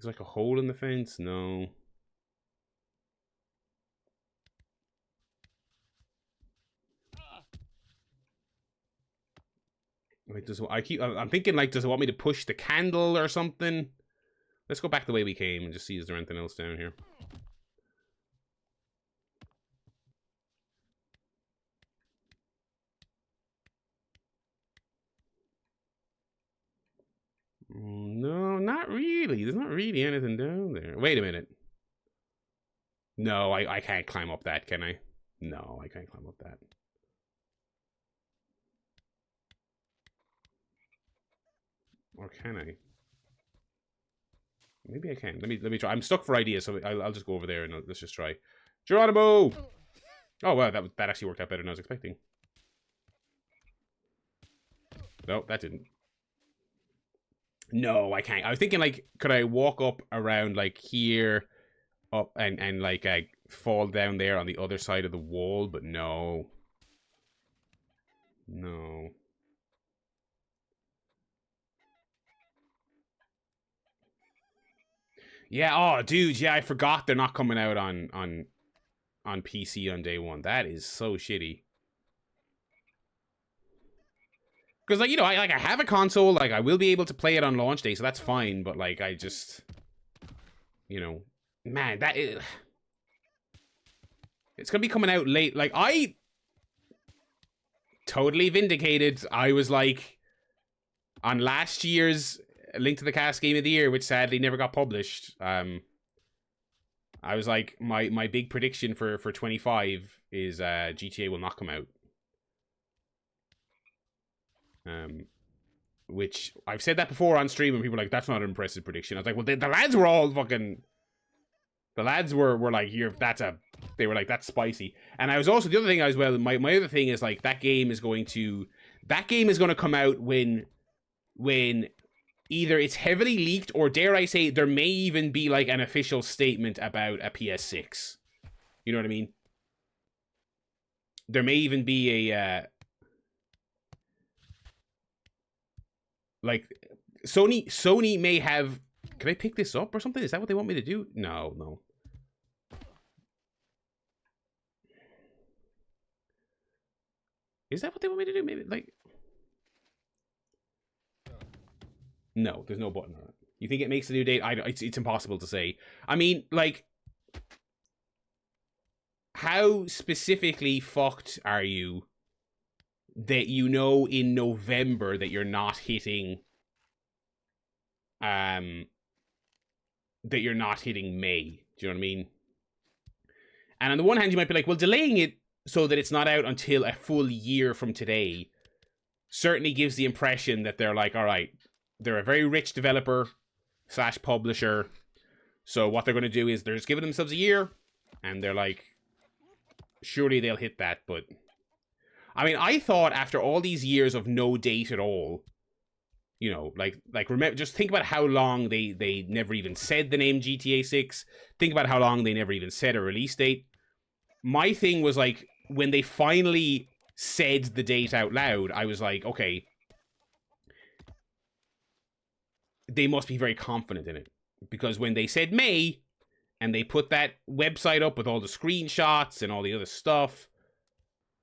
like a hole in the fence? No. Wait, I'm thinking like, does it want me to push the candle or something? Let's go back the way we came and just see is there anything else down here. No, not really. There's not really anything down there. Wait a minute. No, I can't climb up that, can I? No, I can't climb up that. Or can I? Maybe I can. Let me try. I'm stuck for ideas, so I'll just go over there and let's just try. Geronimo! Oh wow, that actually worked out better than I was expecting. No, that didn't. No, I can't. I was thinking like, could I walk up around like here, up and like fall down there on the other side of the wall? But no. No. Yeah, oh dude, yeah, I forgot they're not coming out on PC on day one. That is so shitty. Because like, you know, I have a console, like I will be able to play it on launch day, so that's fine, but like I just, you know, man, that is, it's gonna be coming out late. Like I totally vindicated. I was like on last year's Link to the Cast Game of the Year, which sadly never got published. I was like, my big prediction for 25 is GTA will not come out. Which I've said that before on stream, and people are like, that's not an impressive prediction. I was like, well, the lads were all fucking... The lads were like, they were like, that's spicy. And I was also, the other thing as well, my other thing is like, that game is going to come out when either it's heavily leaked, or dare I say, there may even be like an official statement about a PS6. You know what I mean? There may even be a like Sony may have. Can I pick this up or something? Is that what they want me to do? No. Is that what they want me to do? Maybe like. No, there's no button on it. You think it makes a new date? It's impossible to say. I mean, like, how specifically fucked are you that you know in November that you're not hitting May? Do you know what I mean? And on the one hand, you might be like, well, delaying it so that it's not out until a full year from today certainly gives the impression that they're like, all right, they're a very rich developer / publisher. So what they're going to do is they're just giving themselves a year, and they're like, surely they'll hit that. But I mean, I thought after all these years of no date at all, you know, like remember, just think about how long they never even said the name GTA 6. Think about how long they never even said a release date. My thing was like, when they finally said the date out loud, I was like, okay, they must be very confident in it. Because when they said May, and they put that website up with all the screenshots and all the other stuff,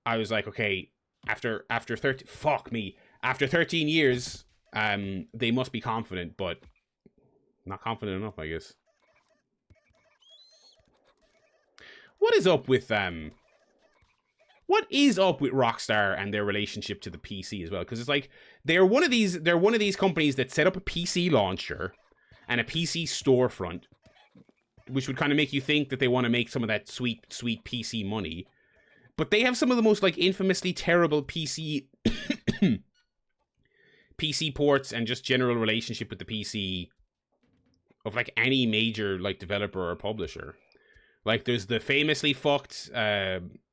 I was like, okay, after 13 years, they must be confident, but not confident enough, I guess. What is up with Rockstar and their relationship to the PC as well? Because it's like they're one of these companies that set up a PC launcher and a PC storefront, which would kind of make you think that they want to make some of that sweet PC money. But they have some of the most like infamously terrible PC PC ports and just general relationship with the PC of like any major like developer or publisher. Like there's the famously fucked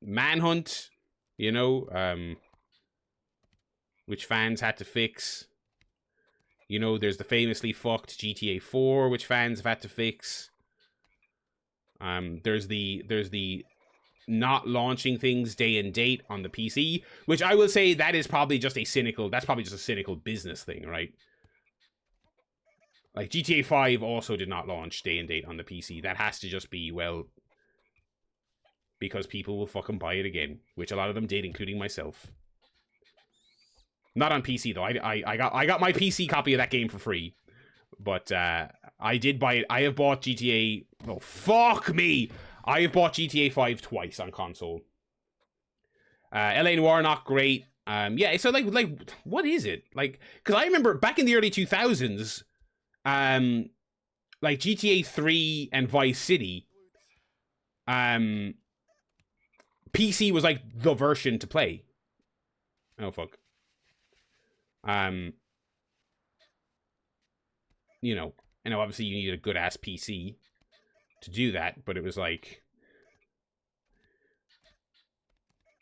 Manhunt, you know, which fans had to fix. You know, there's the famously fucked GTA 4, which fans have had to fix. There's the not launching things day and date on the PC, which I will say that is probably just a cynical business thing, right? Like GTA 5 also did not launch day and date on the PC. That has to just be, well, because people will fucking buy it again, which a lot of them did, including myself. Not on PC though. I got my PC copy of that game for free, but I did buy it. I have bought GTA. Oh fuck me! I have bought GTA 5 twice on console. LA Noire, not great. Yeah. So like, what is it like? Because I remember back in the early 2000s, like GTA 3 and Vice City, PC was like the version to play. Oh fuck. You know, and obviously you needed a good ass PC to do that, but it was like,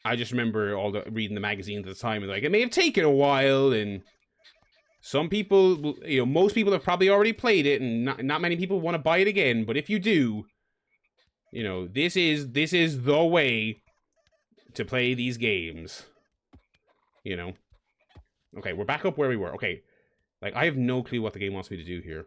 I just remember reading the magazines at the time, like it may have taken a while, and some people, you know, most people have probably already played it, and not many people want to buy it again. But if you do, you know, this is the way to play these games. You know. Okay, we're back up where we were. Okay, like I have no clue what the game wants me to do here.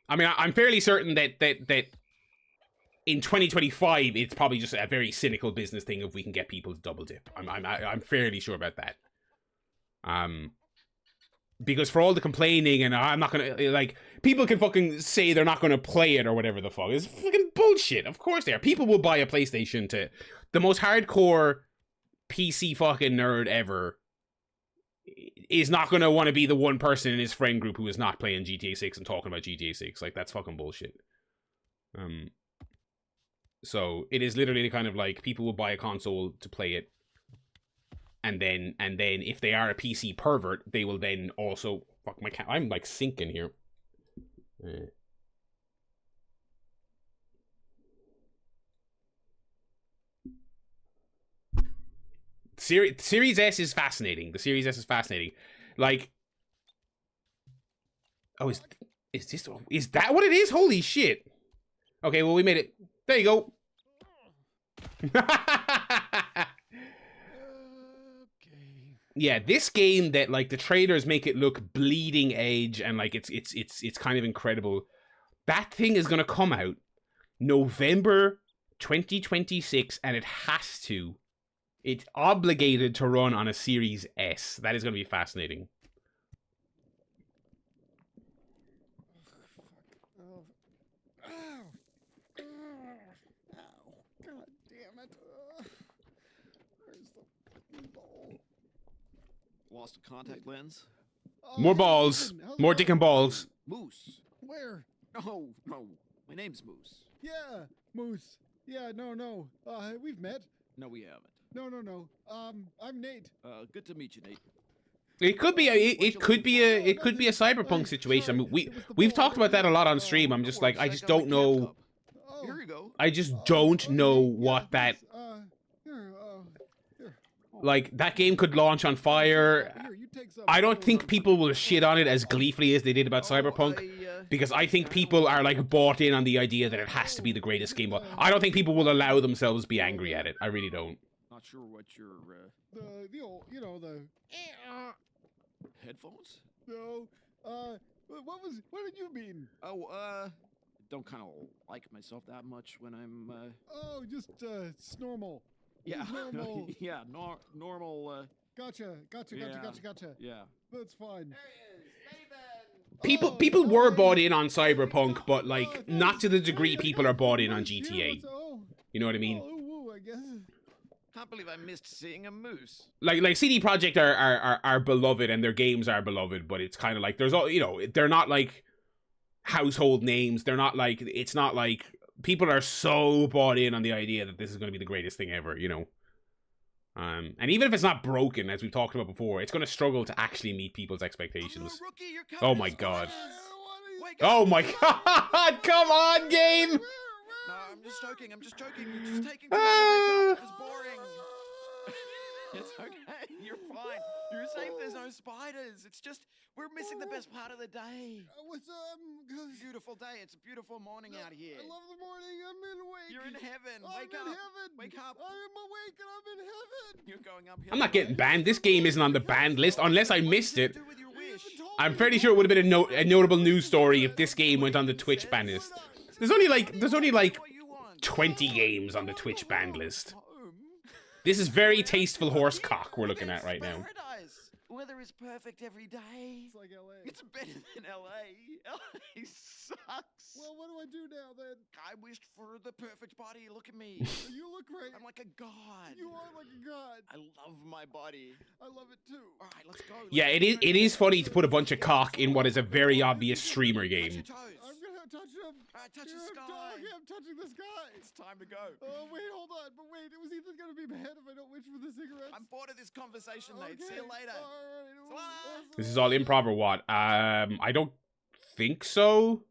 I mean, I'm fairly certain that in 2025 it's probably just a very cynical business thing if we can get people to double dip. I'm fairly sure about that. Because for all the complaining and I'm not gonna, like, people can fucking say they're not gonna play it or whatever the fuck. It's fucking bullshit. Of course they are. People will buy a PlayStation to the most hardcore PC fucking nerd ever is not gonna want to be the one person in his friend group who is not playing GTA 6 and talking about GTA 6. Like, that's fucking bullshit. So it is literally kind of like people will buy a console to play it. And then if they are a PC pervert, they will then also... Fuck, my cat... I'm, like, sinking here. Series S is fascinating. The Series S is fascinating. Like... Oh, is this... Is that what it is? Holy shit. Okay, well, we made it. There you go. Yeah, this game that like the trailers make it look bleeding edge and like it's kind of incredible. That thing is gonna come out November 2026, and it's obligated to run on a Series S. That is gonna be fascinating. Lost a contact lens? More balls. More dick and balls. Moose. Where? No. My name's Moose. Yeah, Moose. Yeah, no. We've met. No, we haven't. No. I'm Nate. Good to meet you, Nate. It could be a cyberpunk situation. I mean, we've talked about that a lot on stream. I'm just like, I just don't know. Here you go. I just don't know what that. Here. Like, that game could launch on fire. Here, you take some. I don't think people will shit on it as gleefully as they did about Cyberpunk, because I think people are, like, bought in on the idea that it has to be the greatest game. I don't think people will allow themselves to be angry at it. I really don't. Not sure what your The old, you know, the. headphones? No. What did you mean? Oh, don't kind of like myself that much when I'm Oh, just it's normal. yeah, Normal. yeah, normal. Gotcha. Yeah. That's fine. People were bought in on Cyberpunk, but, like, not to the degree people are bought in on GTA. You know what I mean? Oh, I guess. Can't believe I missed seeing a moose. Like CD Projekt are beloved, and their games are beloved, but it's kind of like there's all, you know, they're not like household names. They're not like, it's not like people are so bought in on the idea that this is going to be the greatest thing ever, you know. And even if it's not broken, as we've talked about before, it's going to struggle to actually meet people's expectations. Rookie, you're Oh my god. Wake up. Oh my god! Come on, game! No, I'm just joking. You're just taking too long to wake up. It's boring. It's okay. You're fine. You're safe. There's no spiders. It's just we're missing the best part of the day. What's Beautiful day. It's a beautiful morning out here. I love the morning. I'm awake. You're in heaven. I'm Wake in up. heaven. Wake up. I'm awake and I'm in heaven. You're going up here. I'm not getting banned. This game isn't on the banned list unless I missed it. Do with your wish. I'm fairly sure it would have been a notable news story if this game went on the Twitch ban list. There's only like 20 games on the Twitch banned list. This is very tasteful horse cock we're looking at right now. Paradise. Weather is perfect every day. It's like LA. It's better than LA. LA sucks. Well, what do I do now then? I wished for the perfect body. Look at me. You look great. I'm like a god. You are like a god. I love my body. I love it too. All right, let's go. Yeah, it is funny to put a bunch of cock in what is a very obvious streamer Touch game. your toes. I'm gonna touch him. All right, touch the You're a sky. dog. Yeah, I'm touching the sky. It's time to go. Oh wait, hold on. But wait, was Ethan gonna be mad if I don't wish for the cigarettes? I'm bored of this conversation, mate. See you later. All right. This is all improv or what? I don't think so.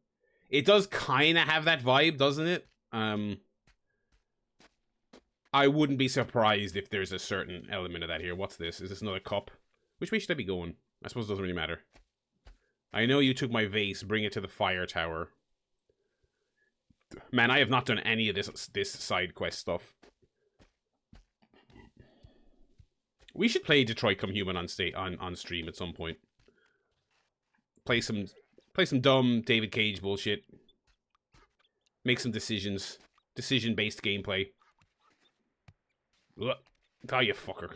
It does kind of have that vibe, doesn't it? I wouldn't be surprised if there's a certain element of that here. What's this? Is this another cup? Which way should I be going? I suppose it doesn't really matter. I know you took my vase. Bring it to the fire tower. Man, I have not done any of this side quest stuff. We should play Detroit Become Human on stream at some point. Play some dumb David Cage bullshit. Make some decisions. Decision-based gameplay. Ugh. Oh, you fucker.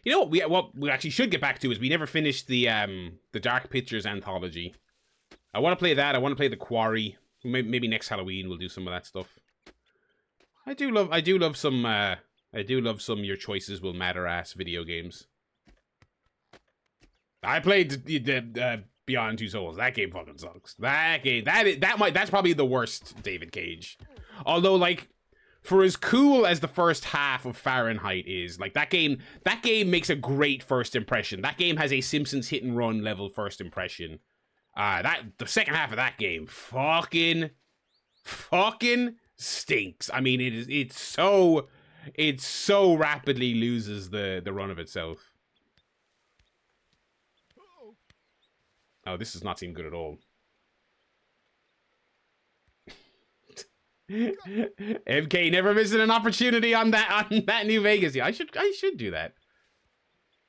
You know what we actually should get back to is we never finished the Dark Pictures anthology. I want to play that. I want to play The Quarry. Maybe next Halloween we'll do some of that stuff. I do love some Your Choices Will Matter ass video games. I played the Beyond Two Souls. That game fucking sucks. That's probably the worst David Cage. Although, like, for as cool as the first half of Fahrenheit is, like, that game makes a great first impression. That game has a Simpsons hit and run level first impression. The second half of that game fucking stinks. I mean, it so rapidly loses the run of itself. Oh, this does not seem good at all. MK never missing an opportunity on that New Vegas. Yeah, I should do that.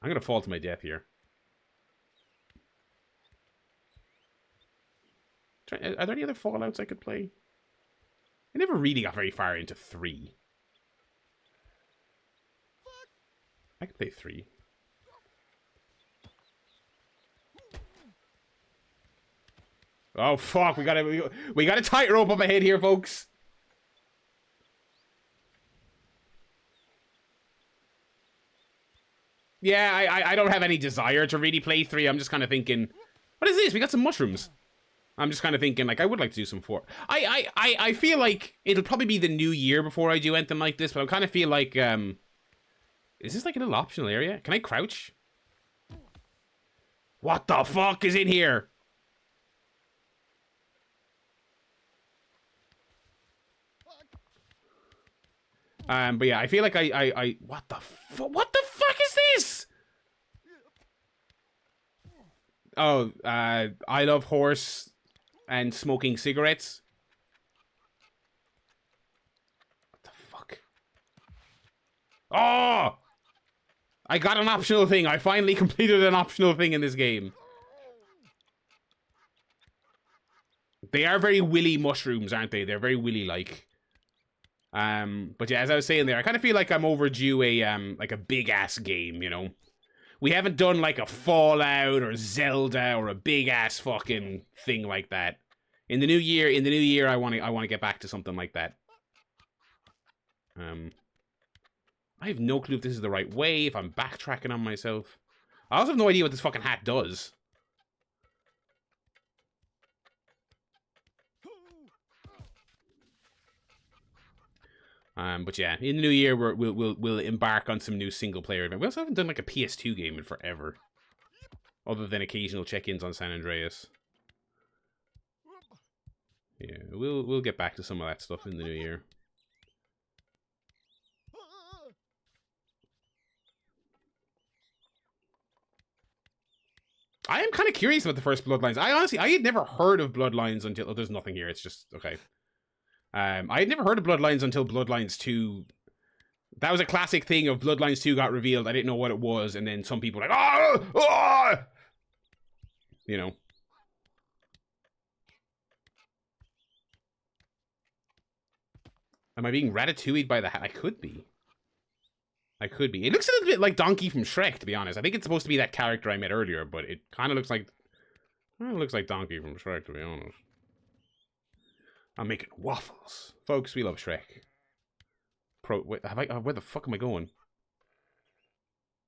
I'm gonna fall to my death here. Are there any other Fallouts I could play? I never really got very far into 3. I could play 3. Oh fuck! We got a tightrope up ahead here, folks. Yeah, I don't have any desire to really play 3. I'm just kind of thinking, what is this? We got some mushrooms. I'm just kind of thinking, like, I would like to do some 4. I feel like it'll probably be the new year before I do anything like this, but I kind of feel like, is this like a little optional area? Can I crouch? What the fuck is in here? But yeah, I feel like I what the fuck is this? Oh, I love horse and smoking cigarettes. What the fuck? Oh! I got an optional thing. I finally completed an optional thing in this game. They are very willy mushrooms, aren't they? They're very willy-like. But yeah, as I was saying there, I kind of feel like I'm overdue like a big-ass game, you know? We haven't done like a Fallout or Zelda or a big-ass fucking thing like that. In the new year, I want to get back to something like that. I have no clue if this is the right way, if I'm backtracking on myself. I also have no idea what this fucking hat does. But yeah, in the new year, we'll embark on some new single-player event. We also haven't done like a PS2 game in forever. Other than occasional check-ins on San Andreas. Yeah, we'll get back to some of that stuff in the new year. I am kind of curious about the first Bloodlines. I had never heard of Bloodlines until... Oh, there's nothing here. It's just... Okay. I had never heard of Bloodlines until Bloodlines 2. That was a classic thing of Bloodlines 2 got revealed. I didn't know what it was. And then some people were like, oh, oh! You know. Am I being ratatouille'd by the hat? I could be. I could be. It looks a little bit like Donkey from Shrek, to be honest. I think it's supposed to be that character I met earlier, but it kind of looks like... Well, it looks like Donkey from Shrek, to be honest. I'm making waffles. Folks, we love Shrek. Wait, where the fuck am I going?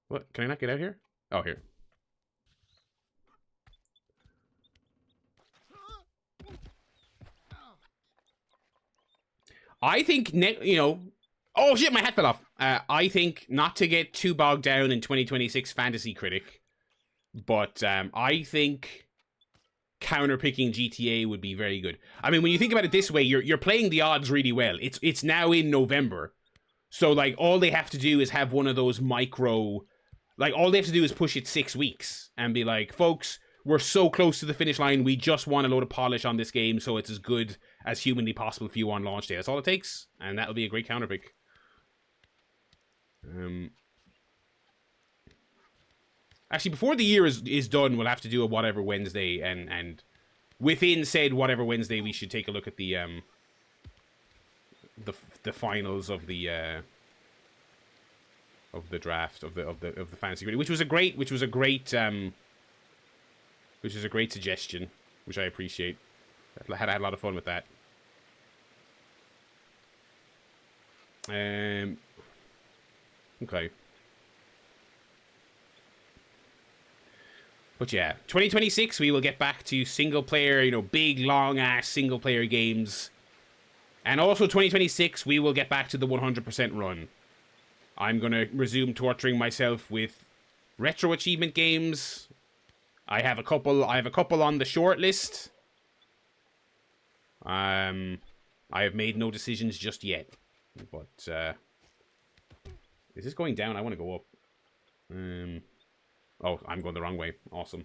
What? Can I not get out here? Oh, here. I think, you know... Oh, shit, my hat fell off. I think, not to get too bogged down in 2026 Fantasy Critic, but I think... counterpicking GTA would be very good. I mean, when you think about it this way, you're playing the odds really well. It's now in November. So, like, all they have to do is have one of those micro... Like, all they have to do is push it 6 weeks and be like, folks, we're so close to the finish line, we just want a load of polish on this game so it's as good as humanly possible for you on launch day. That's all it takes, and that'll be a great counterpick. Actually, before the year is done, we'll have to do a Whatever Wednesday, and within said Whatever Wednesday, we should take a look at the finals of the draft of the fantasy grid, which was a great suggestion, which I appreciate. I had a lot of fun with that. Okay. But yeah, 2026, we will get back to single-player, you know, big, long-ass single-player games. And also 2026, we will get back to the 100% run. I'm going to resume torturing myself with retro achievement games. I have a couple on the short list. I have made no decisions just yet. But, is this going down? I want to go up. Oh, I'm going the wrong way. Awesome.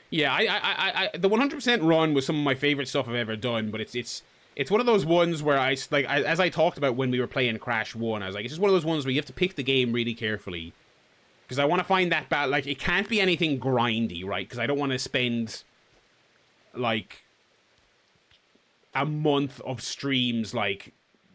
Yeah, I the 100% run was some of my favorite stuff I've ever done, but it's one of those ones where as I talked about when we were playing Crash 1, I was like, it's just one of those ones where you have to pick the game really carefully. Because I want to find that balance. Like, it can't be anything grindy, right? Because I don't want to spend, like, a month of streams, like,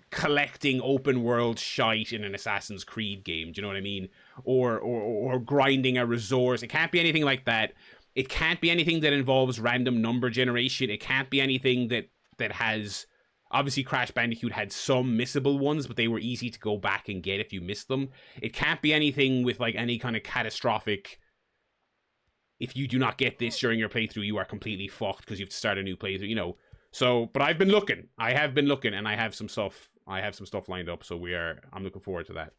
collecting open world shite in an Assassin's Creed game. Do you know what I mean? Or grinding a resource. It can't be anything like that. It can't be anything that involves random number generation. It can't be anything that has... Obviously, Crash Bandicoot had some missable ones, but they were easy to go back and get if you missed them. It can't be anything with, like, any kind of catastrophic... If you do not get this during your playthrough, you are completely fucked because you have to start a new playthrough, you know. So, but I've been looking. I have been looking, and I have some stuff I have some stuff lined up, so I'm looking forward to that.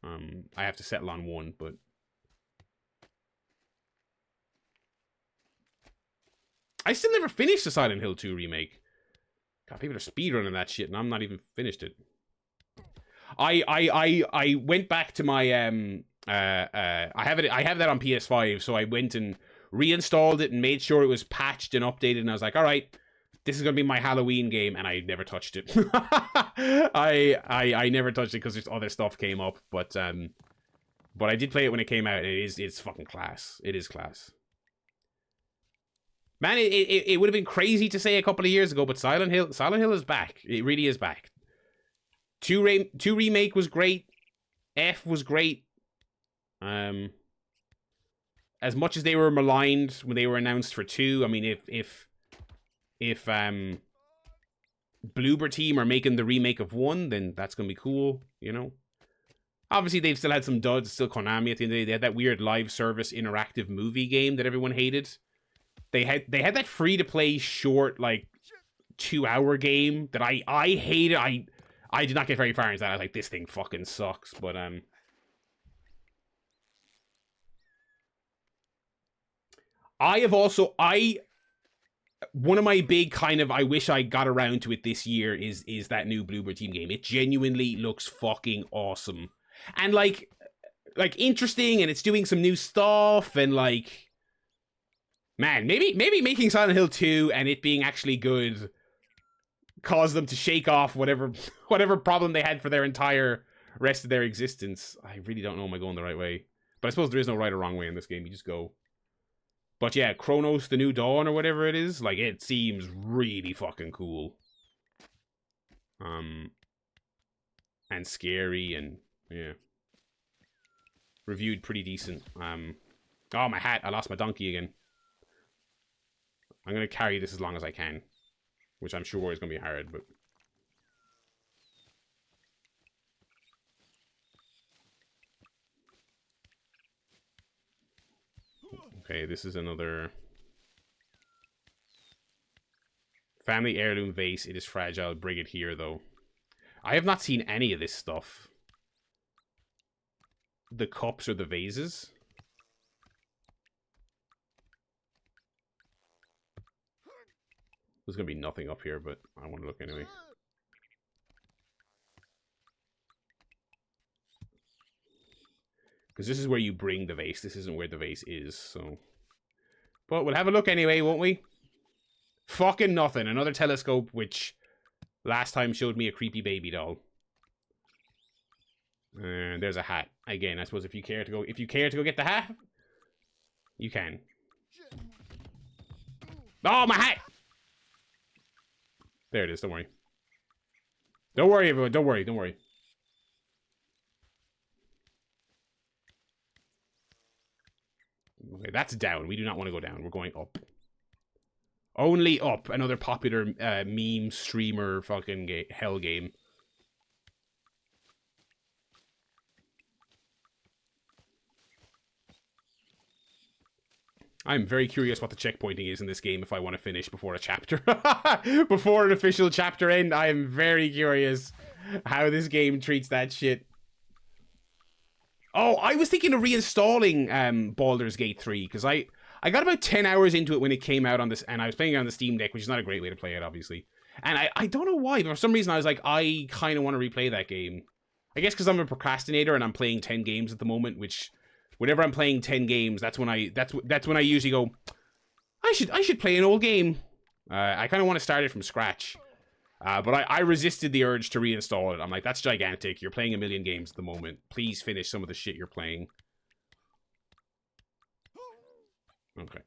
I have to settle on one, but I still never finished the Silent Hill 2 remake. God, people are speedrunning that shit, and I'm not even finished it. I went back to my I have that on PS5, so I went and reinstalled it and made sure it was patched and updated, and I was like, all right, this is gonna be my Halloween game, and I never touched it. I never touched it because there's other stuff came up, but I did play it when it came out. It's fucking class. It is class. Man, it would have been crazy to say a couple of years ago, but Silent Hill is back. It really is back. 2 remake was great. F was great. As much as they were maligned when they were announced for 2, I mean, if Bloober Team are making the remake of 1, then that's gonna be cool, you know. Obviously, they've still had some duds. Still Konami at the end of the day. They had that weird live service interactive movie game that everyone hated. They had that free to play short, like 2-hour game that I hated. I did not get very far into that. I was like, this thing fucking sucks. But one of my big kind of I wish I got around to it this year is that new Bloober Team game. It genuinely looks fucking awesome. And like interesting, and it's doing some new stuff, and like, man, maybe making Silent Hill 2 and it being actually good caused them to shake off whatever problem they had for their entire rest of their existence. I really don't know am I going the right way. But I suppose there is no right or wrong way in this game. You just go. But yeah, Chronos the New Dawn or whatever it is, like, it seems really fucking cool. And scary, and yeah. Reviewed pretty decent. Oh, my hat. I lost my donkey again. I'm going to carry this as long as I can. Which I'm sure is going to be hard, but... Okay, this is another... Family heirloom vase. It is fragile. Bring it here, though. I have not seen any of this stuff. The cups or the vases. There's going to be nothing up here, but I want to look anyway. Because this is where you bring the vase. This isn't where the vase is, so... But we'll have a look anyway, won't we? Fucking nothing. Another telescope, which last time showed me a creepy baby doll. And there's a hat. Again, I suppose if you care to go get the hat, you can. Oh, my hat! There it is, don't worry. Don't worry, everyone, don't worry, don't worry. Okay, that's down. We do not want to go down. We're going up. Only up. Another popular meme streamer fucking hell game. I'm very curious what the checkpointing is in this game if I want to finish before a chapter. Before an official chapter end, I am very curious how this game treats that shit. Oh, I was thinking of reinstalling Baldur's Gate 3, because I got about 10 hours into it when it came out on this, and I was playing it on the Steam Deck, which is not a great way to play it, obviously. And I don't know why, but for some reason I was like, I kind of want to replay that game. I guess because I'm a procrastinator and I'm playing 10 games at the moment, which... Whenever I'm playing 10 games, that's when I usually go, I should play an old game. I kind of want to start it from scratch. But I resisted the urge to reinstall it. I'm like, that's gigantic. You're playing a million games at the moment. Please finish some of the shit you're playing. Okay.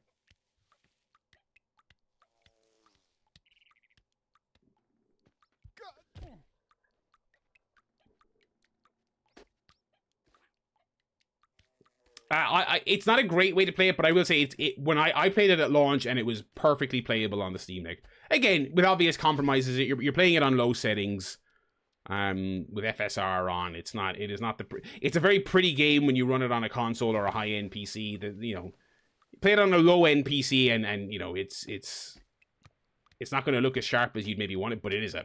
It's not a great way to play it, but I will say when I played it at launch and it was perfectly playable on the Steam Deck. Again, with obvious compromises, you're playing it on low settings, with FSR on. It's a very pretty game when you run it on a console or a high end PC. That, you know, play it on a low end PC and you know it's not going to look as sharp as you'd maybe want it, but it is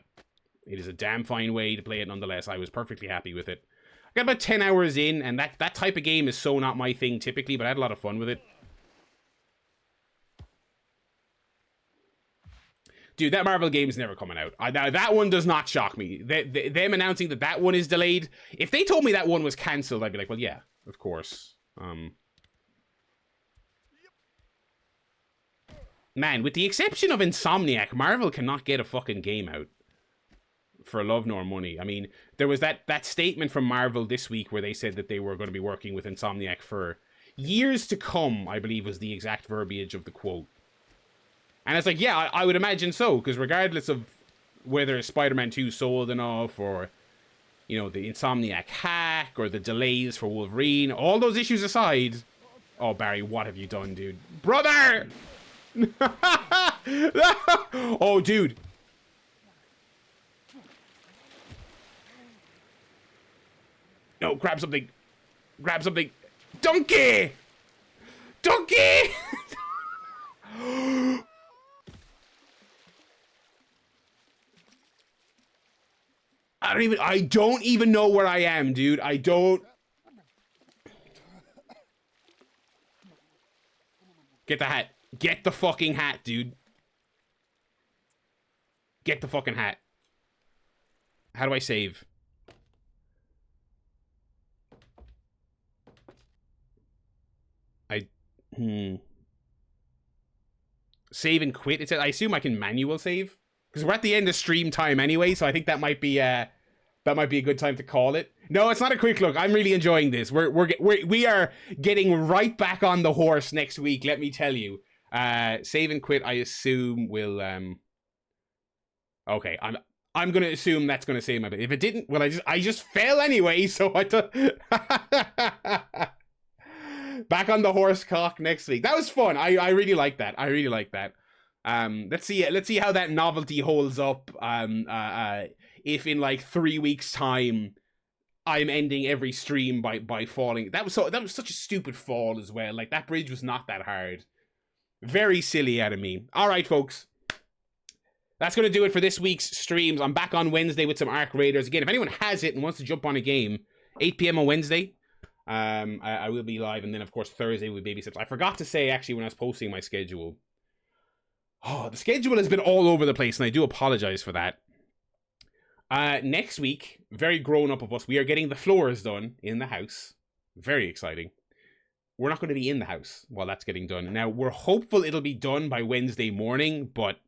It is a damn fine way to play it nonetheless. I was perfectly happy with it. I got about 10 hours in, and that type of game is so not my thing typically, but I had a lot of fun with it. Dude, that Marvel game's never coming out. Now, that one does not shock me. Them announcing that one is delayed. If they told me that one was cancelled, I'd be like, well, yeah, of course. Man, with the exception of Insomniac, Marvel cannot get a fucking game out. For love nor money. I mean, there was that statement from Marvel this week where they said that they were going to be working with Insomniac for years to come, I believe was the exact verbiage of the quote. And it's like, yeah, I would imagine so, because regardless of whether Spider-Man 2 sold enough, or, you know, the Insomniac hack, or the delays for Wolverine, all those issues aside... Oh, Barry, what have you done, dude? Brother! Oh, dude. No, grab something. Grab something. Donkey! Donkey! I don't even know where I am, dude. I don't. Get the hat. Get the fucking hat, dude. Get the fucking hat. How do I save? Save and quit. It says, I assume I can manual save, because we're at the end of stream time anyway, so I think that might be a good time to call it. No, it's not a quick look. I'm really enjoying this. We are getting right back on the horse next week, let me tell you. Save and quit, I assume will okay, I'm gonna assume that's gonna save my bit. If it didn't, well, I just fell anyway, so I thought back on the horse cock next week. That was fun. I really like that. I really like that. Let's see how that novelty holds up. If in like 3 weeks time I'm ending every stream by falling. That was such a stupid fall as well. Like, that bridge was not that hard. Very silly out of me. All right, folks. That's going to do it for this week's streams. I'm back on Wednesday with some Arc Raiders. Again, if anyone has it and wants to jump on a game, 8 p.m. on Wednesday. I will be live, and then of course Thursday with Baby Steps. I forgot to say actually when I was posting my schedule. Oh, the schedule has been all over the place, and I do apologize for that. Next week, very grown up of us, we are getting the floors done in the house. Very exciting. We're not going to be in the house while that's getting done. Now, we're hopeful it'll be done by Wednesday morning, but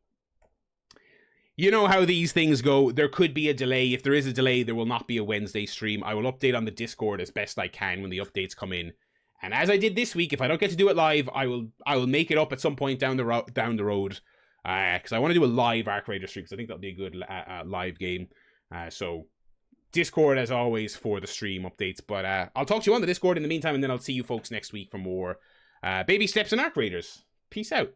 you know how these things go. There could be a delay. If there is a delay, there will not be a Wednesday stream. I will update on the Discord as best I can when the updates come in. And as I did this week, if I don't get to do it live, I will make it up at some point down the road. Because I want to do a live Arc Raider stream, because I think that'll be a good live game. So Discord as always for the stream updates. But I'll talk to you on the Discord in the meantime, and then I'll see you folks next week for more Baby Steps and Arc Raiders. Peace out.